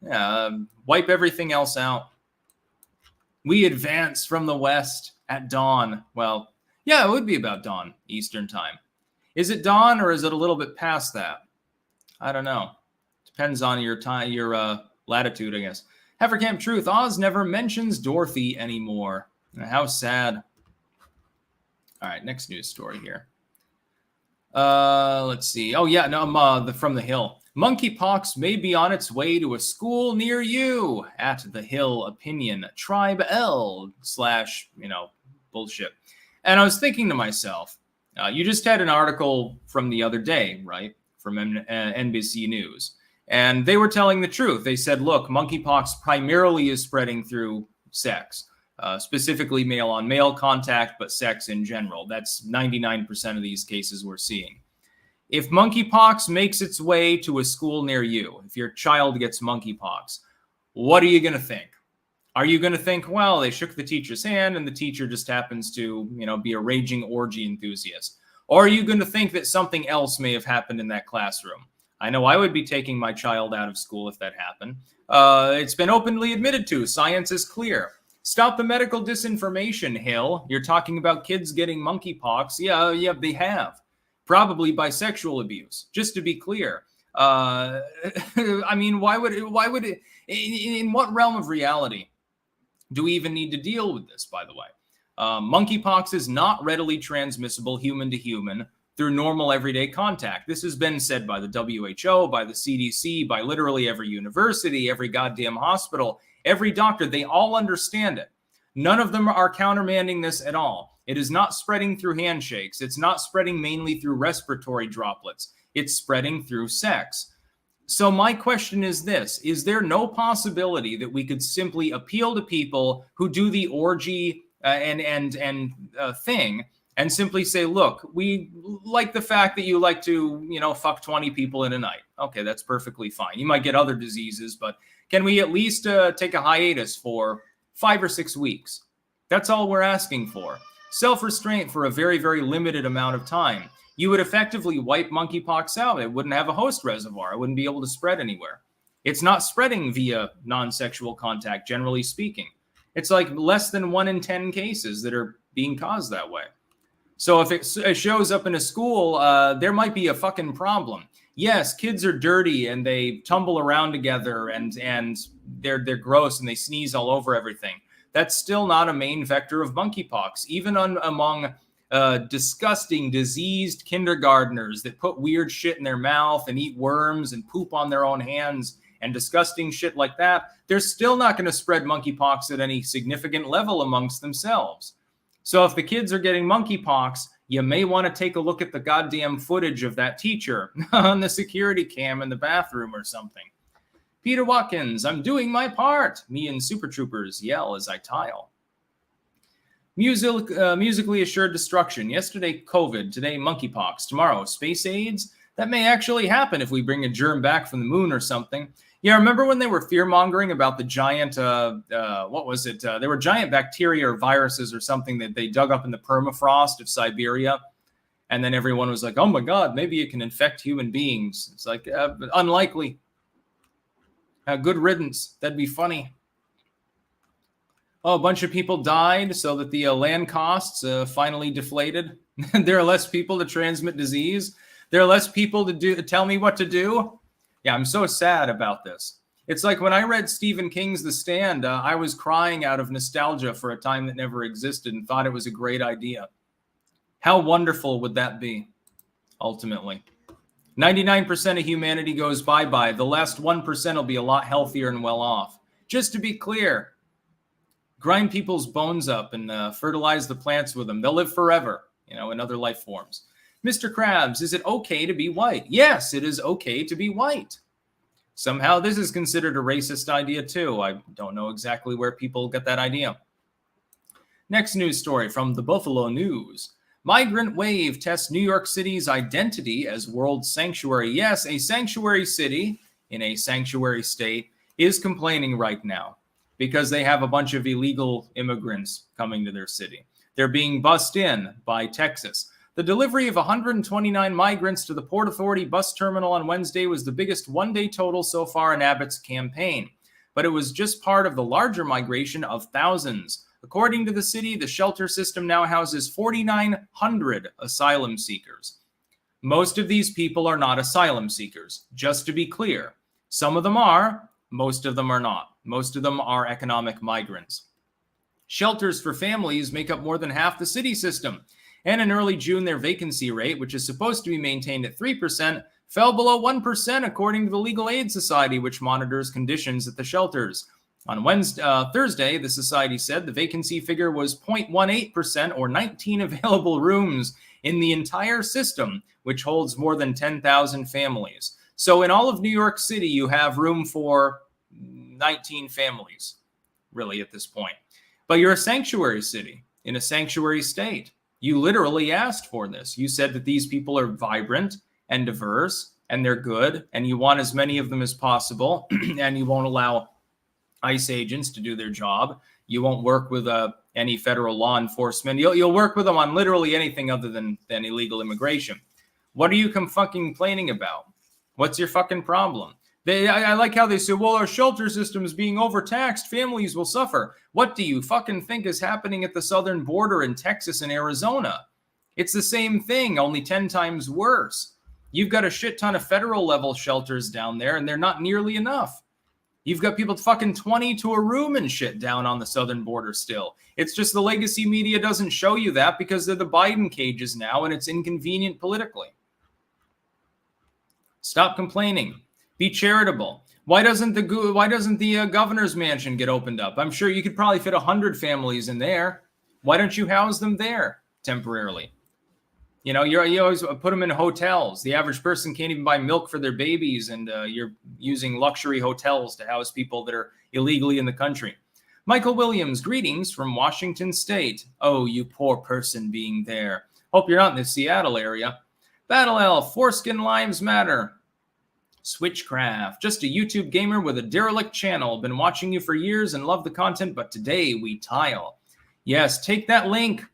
Yeah, wipe everything else out. We advance from the west at dawn. Well, yeah, it would be about dawn, Eastern time. Is it dawn or is it a little bit past that? I don't know. Depends on your time, your latitude, I guess. Heifercamp Truth. Oz never mentions Dorothy anymore. How sad. All right, next news story here. Let's see. Oh yeah, no, from the Hill. Monkeypox may be on its way to a school near you. At the Hill Opinion. Tribe L / bullshit. And I was thinking to myself, you just had an article from the other day, right? From NBC News. And they were telling the truth. They said, look, monkeypox primarily is spreading through sex, specifically male-on-male contact, but sex in general. That's 99% of these cases we're seeing. If monkeypox makes its way to a school near you, if your child gets monkeypox, what are you going to think? Are you going to think, well, they shook the teacher's hand and the teacher just happens to, be a raging orgy enthusiast? Or are you going to think that something else may have happened in that classroom? I know I would be taking my child out of school if that happened. It's been openly admitted to. Science is clear. Stop the medical disinformation, Hill. You're talking about kids getting monkeypox. Yeah, they have. Probably by sexual abuse. Just to be clear. I mean, why would it, in what realm of reality do we even need to deal with this, by the way? Monkeypox is not readily transmissible human to human through normal everyday contact. This has been said by the WHO, by the CDC, by literally every university, every goddamn hospital, every doctor. They all understand it. None of them are countermanding this at all. It is not spreading through handshakes. It's not spreading mainly through respiratory droplets. It's spreading through sex. So my question is this: is there no possibility that we could simply appeal to people who do the orgy thing and simply say, look, we like the fact that you like to, fuck 20 people in a night. Okay, that's perfectly fine. You might get other diseases, but can we at least take a hiatus for 5 or 6 weeks? That's all we're asking for. Self-restraint for a very, very limited amount of time. You would effectively wipe monkeypox out. It wouldn't have a host reservoir. It wouldn't be able to spread anywhere. It's not spreading via non-sexual contact, generally speaking. It's like less than 1 in 10 cases that are being caused that way. So if it shows up in a school, there might be a fucking problem. Yes, kids are dirty and they tumble around together and they're gross and they sneeze all over everything. That's still not a main vector of monkeypox. Even among disgusting, diseased kindergartners that put weird shit in their mouth and eat worms and poop on their own hands and disgusting shit like that, they're still not going to spread monkeypox at any significant level amongst themselves. So if the kids are getting monkeypox, you may want to take a look at the goddamn footage of that teacher on the security cam in the bathroom or something. Peter Watkins, I'm doing my part. Me and Super Troopers yell as I tile. Musically assured destruction. Yesterday, COVID. Today, monkeypox. Tomorrow, space AIDS. That may actually happen if we bring a germ back from the moon or something. Yeah, remember when they were fear-mongering about the giant, what was it? There were giant bacteria or viruses or something that they dug up in the permafrost of Siberia. And then everyone was like, oh my God, maybe it can infect human beings. It's like, unlikely. Good riddance. That'd be funny. Oh, a bunch of people died so that the land costs finally deflated. There are less people to transmit disease. There are less people to tell me what to do. Yeah, I'm so sad about this. It's like when I read Stephen King's The Stand, I was crying out of nostalgia for a time that never existed and thought it was a great idea. How wonderful would that be, ultimately? 99% of humanity goes bye-bye. The last 1% will be a lot healthier and well off. Just to be clear, grind people's bones up and fertilize the plants with them. They'll live forever, in other life forms. Mr. Krabs, is it okay to be white? Yes, it is okay to be white. Somehow this is considered a racist idea too. I don't know exactly where people get that idea. Next news story from the Buffalo News. Migrant wave tests New York City's identity as world sanctuary. Yes, a sanctuary city in a sanctuary state is complaining right now because they have a bunch of illegal immigrants coming to their city. They're being bussed in by Texas. The delivery of 129 migrants to the Port Authority bus terminal on Wednesday was the biggest one-day total so far in Abbott's campaign. But it was just part of the larger migration of thousands. According to the city, the shelter system now houses 4,900 asylum seekers. Most of these people are not asylum seekers, just to be clear. Some of them are, most of them are not. Most of them are economic migrants. Shelters for families make up more than half the city system. And in early June, their vacancy rate, which is supposed to be maintained at 3%, fell below 1%, according to the Legal Aid Society, which monitors conditions at the shelters. On Thursday, the society said the vacancy figure was 0.18%, or 19 available rooms in the entire system, which holds more than 10,000 families. So in all of New York City, you have room for 19 families, really, at this point. But you're a sanctuary city in a sanctuary state. You literally asked for this. You said that these people are vibrant and diverse and they're good and you want as many of them as possible and you won't allow ICE agents to do their job. You won't work with any federal law enforcement. You'll work with them on literally anything other than illegal immigration. What are you fucking complaining about? What's your fucking problem? I like how they say, well, our shelter system is being overtaxed. Families will suffer. What do you fucking think is happening at the southern border in Texas and Arizona? It's the same thing, only 10 times worse. You've got a shit ton of federal level shelters down there, and they're not nearly enough. You've got people fucking 20 to a room and shit down on the southern border still. It's just the legacy media doesn't show you that because they're the Biden cages now, and it's inconvenient politically. Stop complaining. Be charitable. Why doesn't the governor's mansion get opened up? I'm sure you could probably fit 100 families in there. Why don't you house them there temporarily? You know, you always put them in hotels. The average person can't even buy milk for their babies, and you're using luxury hotels to house people that are illegally in the country. Michael Williams, greetings from Washington State. Oh, you poor person being there. Hope you're not in the Seattle area. Battle Elf, Foreskin Lives Matter. Switchcraft, just a YouTube gamer with a derelict channel. Been watching you for years and love the content, but today we tile. Yes, take that link.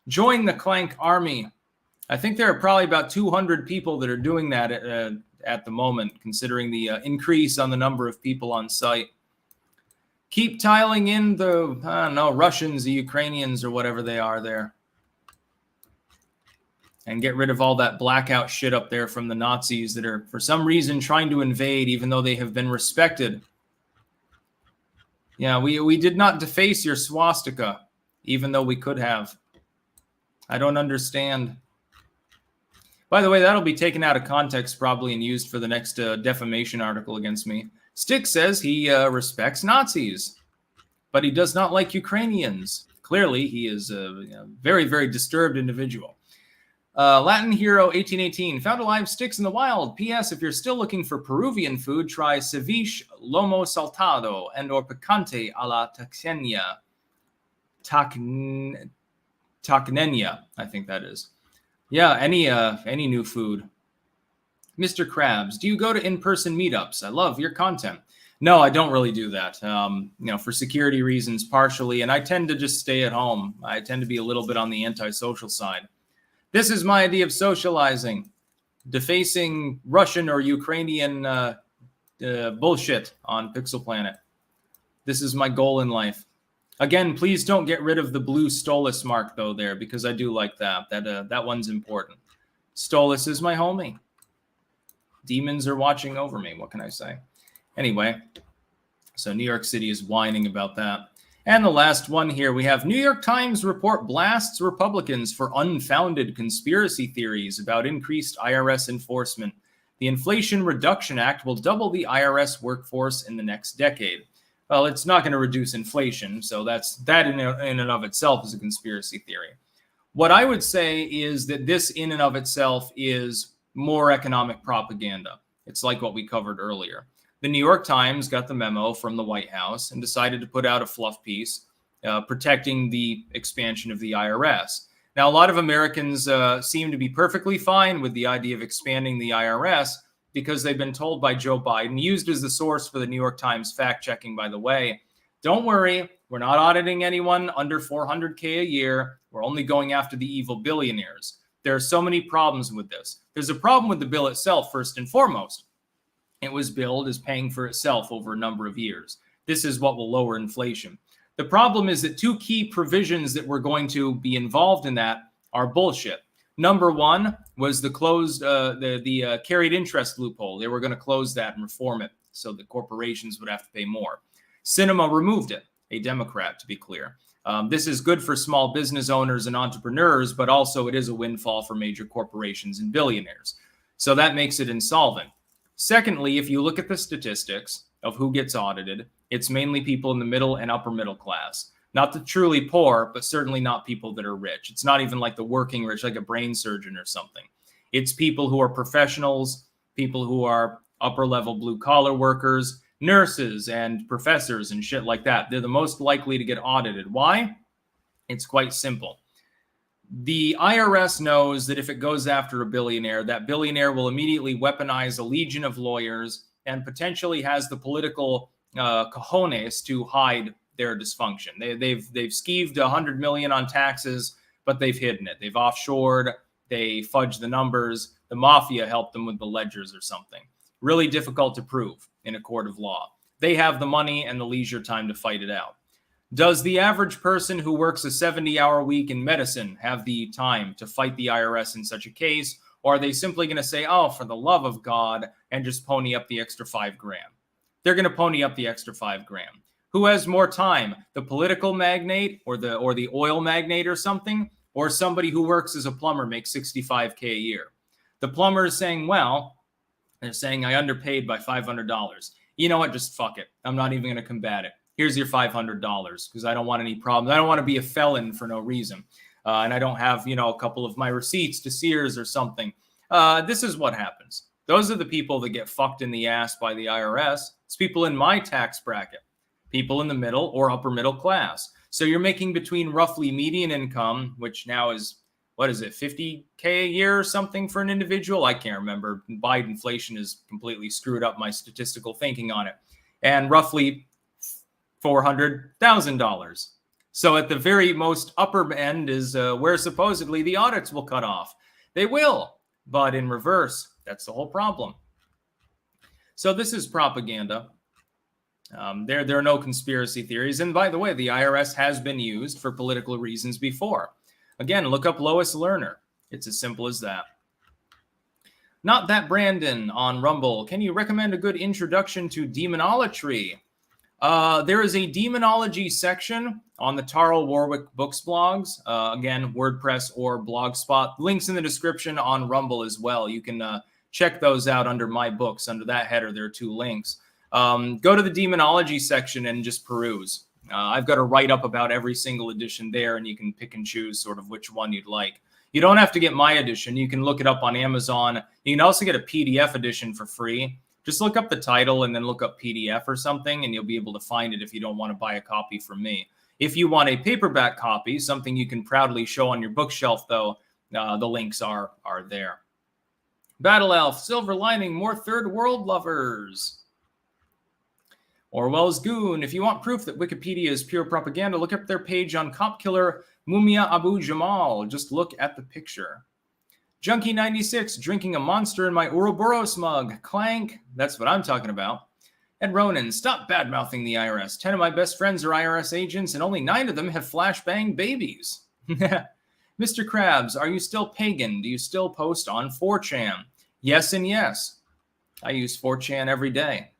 Join the Clank Army. I think there are probably about 200 people that are doing that at the moment, considering the increase on the number of people on site. Keep tiling in the, I don't know, Russians, the Ukrainians, or whatever they are there. And get rid of all that blackout shit up there from the Nazis that are, for some reason, trying to invade, even though they have been respected. Yeah, we did not deface your swastika, even though we could have. I don't understand. By the way, that'll be taken out of context probably and used for the next defamation article against me. Stick says he respects Nazis, but he does not like Ukrainians. Clearly, he is a very, very disturbed individual. Latin Hero 1818 found alive sticks in the wild. P.S. If you're still looking for Peruvian food, try ceviche, lomo saltado, and or picante a la taxenia. Tacnenia, I think that is. Yeah, any new food. Mr. Krabs, do you go to in-person meetups? I love your content. No, I don't really do that. For security reasons, partially, and I tend to just stay at home. I tend to be a little bit on the antisocial side. This is my idea of socializing, defacing Russian or Ukrainian bullshit on Pixel Planet. This is my goal in life. Again, please don't get rid of the blue Stolas mark, though, there, because I do like that. That one's important. Stolas is my homie. Demons are watching over me. What can I say? Anyway, so New York City is whining about that. And the last one here, we have New York Times report blasts Republicans for unfounded conspiracy theories about increased IRS enforcement. The Inflation Reduction Act will double the IRS workforce in the next decade. Well, it's not going to reduce inflation, so that in and of itself is a conspiracy theory. What I would say is that this in and of itself is more economic propaganda. It's like what we covered earlier. The New York Times got the memo from the White House and decided to put out a fluff piece protecting the expansion of the IRS. Now, a lot of Americans seem to be perfectly fine with the idea of expanding the IRS because they've been told by Joe Biden, used as the source for the New York Times fact-checking, by the way, don't worry, we're not auditing anyone under $400K a year. We're only going after the evil billionaires. There are so many problems with this. There's a problem with the bill itself, first and foremost. It was billed as paying for itself over a number of years. This is what will lower inflation. The problem is that two key provisions that were going to be involved in that are bullshit. Number one was the carried interest loophole. They were going to close that and reform it so that corporations would have to pay more. Sinema removed it, a Democrat, to be clear. This is good for small business owners and entrepreneurs, but also it is a windfall for major corporations and billionaires. So that makes it insolvent. Secondly, if you look at the statistics of who gets audited, it's mainly people in the middle and upper middle class. Not the truly poor, but certainly not people that are rich. It's not even like the working rich, like a brain surgeon or something. It's people who are professionals, people who are upper level blue collar workers, nurses and professors and shit like that. They're the most likely to get audited. Why? It's quite simple. The IRS knows that if it goes after a billionaire, that billionaire will immediately weaponize a legion of lawyers and potentially has the political cojones to hide their dysfunction. They've skeeved $100 million on taxes, but they've hidden it. They've offshored. They fudged the numbers. The mafia helped them with the ledgers or something. Really difficult to prove in a court of law. They have the money and the leisure time to fight it out. Does the average person who works a 70-hour week in medicine have the time to fight the IRS in such a case? Or are they simply going to say, oh, for the love of God, and just pony up the extra $5 grand? They're going to pony up the extra $5 grand. Who has more time, the political magnate or the oil magnate or something, or somebody who works as a plumber makes $65K a year? The plumber is saying, well, they're saying I underpaid by $500. You know what? Just fuck it. I'm not even going to combat it. Here's your $500 because I don't want any problems. I don't want to be a felon for no reason. And I don't have, a couple of my receipts to Sears or something. This is what happens. Those are the people that get fucked in the ass by the IRS. It's people in my tax bracket, people in the middle or upper middle class. So you're making between roughly median income, which now is, what is it, 50K a year or something for an individual? I can't remember. Biden inflation has completely screwed up my statistical thinking on it. And roughly $400,000. So at the very most upper end is where supposedly the audits will cut off. They will, but in reverse. That's the whole problem. So this is propaganda. There are no conspiracy theories. And by the way, the IRS has been used for political reasons before. Again, look up Lois Lerner. It's as simple as that. Not That Brandon on Rumble. Can you recommend a good introduction to demonolatry? There is a demonology section on the Tarl Warwick Books blogs. Again, WordPress or Blogspot. Links in the description on Rumble as well. You can check those out under my books. Under that header, there are 2 links. Go to the demonology section and just peruse. I've got a write-up about every single edition there, and you can pick and choose sort of which one you'd like. You don't have to get my edition. You can look it up on Amazon. You can also get a PDF edition for free. Just look up the title and then look up PDF or something, and you'll be able to find it if you don't want to buy a copy from me. If you want a paperback copy, something you can proudly show on your bookshelf, though, the links are there. Battle Elf, Silver Lining, more third world lovers. Orwell's Goon, if you want proof that Wikipedia is pure propaganda, look up their page on cop killer Mumia Abu Jamal. Just look at the picture. Junkie96, drinking a Monster in my Ouroboros mug. Clank, that's what I'm talking about. And Ronan, stop bad-mouthing the IRS. 10 of my best friends are IRS agents, and only 9 of them have flashbang babies. Mr. Krabs, are you still pagan? Do you still post on 4chan? Yes and yes. I use 4chan every day.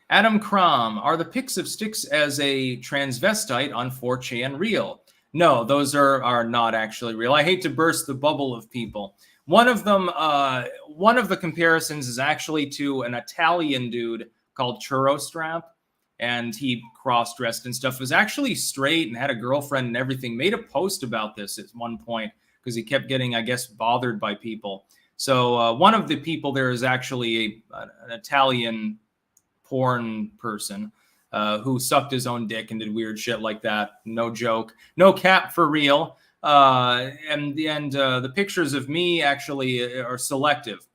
Adam Crom, are the pics of Styx as a transvestite on 4chan real? No, those are not actually real. I hate to burst the bubble of people. One of the comparisons is actually to an Italian dude called Churro Strap, and he cross-dressed and stuff. Was actually straight and had a girlfriend and everything. Made a post about this at one point because he kept getting, I guess, bothered by people. So one of the people there is actually an Italian porn person who sucked his own dick and did weird shit like that. No joke. No cap for real. And the pictures of me actually are selective.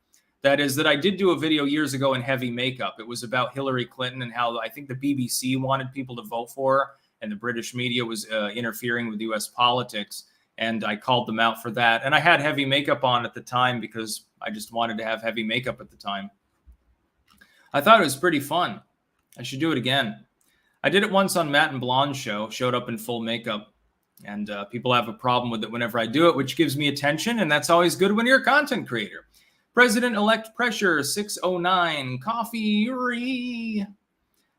That is that I did do a video years ago in heavy makeup. It was about Hillary Clinton and how I think the BBC wanted people to vote for her and the British media was interfering with U.S. politics. And I called them out for that. And I had heavy makeup on at the time because I just wanted to have heavy makeup at the time. I thought it was pretty fun. I should do it again. I did it once on Matt and Blonde's show, showed up in full makeup, and people have a problem with it whenever I do it, which gives me attention, and that's always good when you're a content creator. President-elect Pressure 609, Coffee,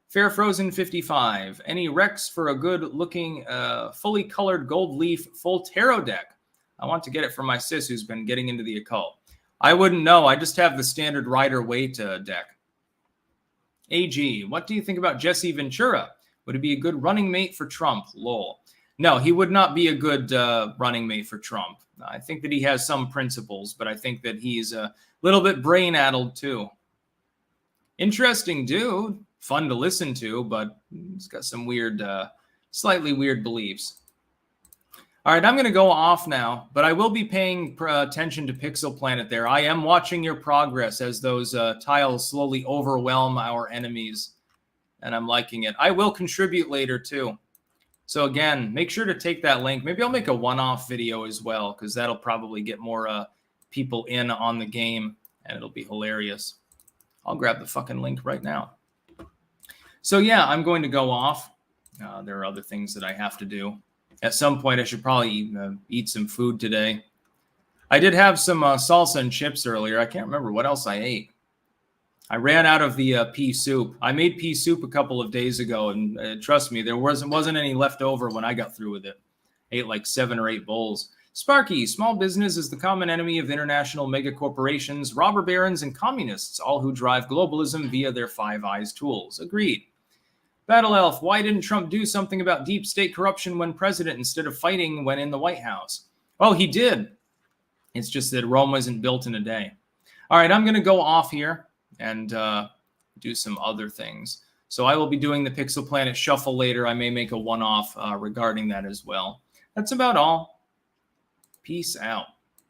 Fair Frozen 55. Any recs for a good-looking, fully colored gold leaf full tarot deck? I want to get it for my sis who's been getting into the occult. I wouldn't know. I just have the standard Rider-Waite deck. AG, what do you think about Jesse Ventura? Would it be a good running mate for Trump? Lol. No, he would not be a good running mate for Trump. I think that he has some principles, but I think that he's a little bit brain-addled too. Interesting dude. Fun to listen to, but he's got some weird, slightly weird beliefs. All right, I'm going to go off now, but I will be paying attention to Pixel Planet there. I am watching your progress as those tiles slowly overwhelm our enemies, and I'm liking it. I will contribute later, too. So, again, make sure to take that link. Maybe I'll make a one-off video as well, because that'll probably get more people in on the game, and it'll be hilarious. I'll grab the fucking link right now. So, yeah, I'm going to go off. There are other things that I have to do. At some point, I should probably eat some food today. I did have some salsa and chips earlier. I can't remember what else I ate. I ran out of the pea soup. I made pea soup a couple of days ago, and trust me, there wasn't any left over when I got through with it. Ate like 7 or 8 bowls. Sparky, small business is the common enemy of international mega corporations, robber barons, and communists, all who drive globalism via their Five Eyes tools. Agreed. Battle Elf, why didn't Trump do something about deep state corruption when president instead of fighting when in the White House? Well, he did. It's just that Rome wasn't built in a day. All right, I'm going to go off here and do some other things. So I will be doing the Pixel Planet Shuffle later. I may make a one-off regarding that as well. That's about all. Peace out.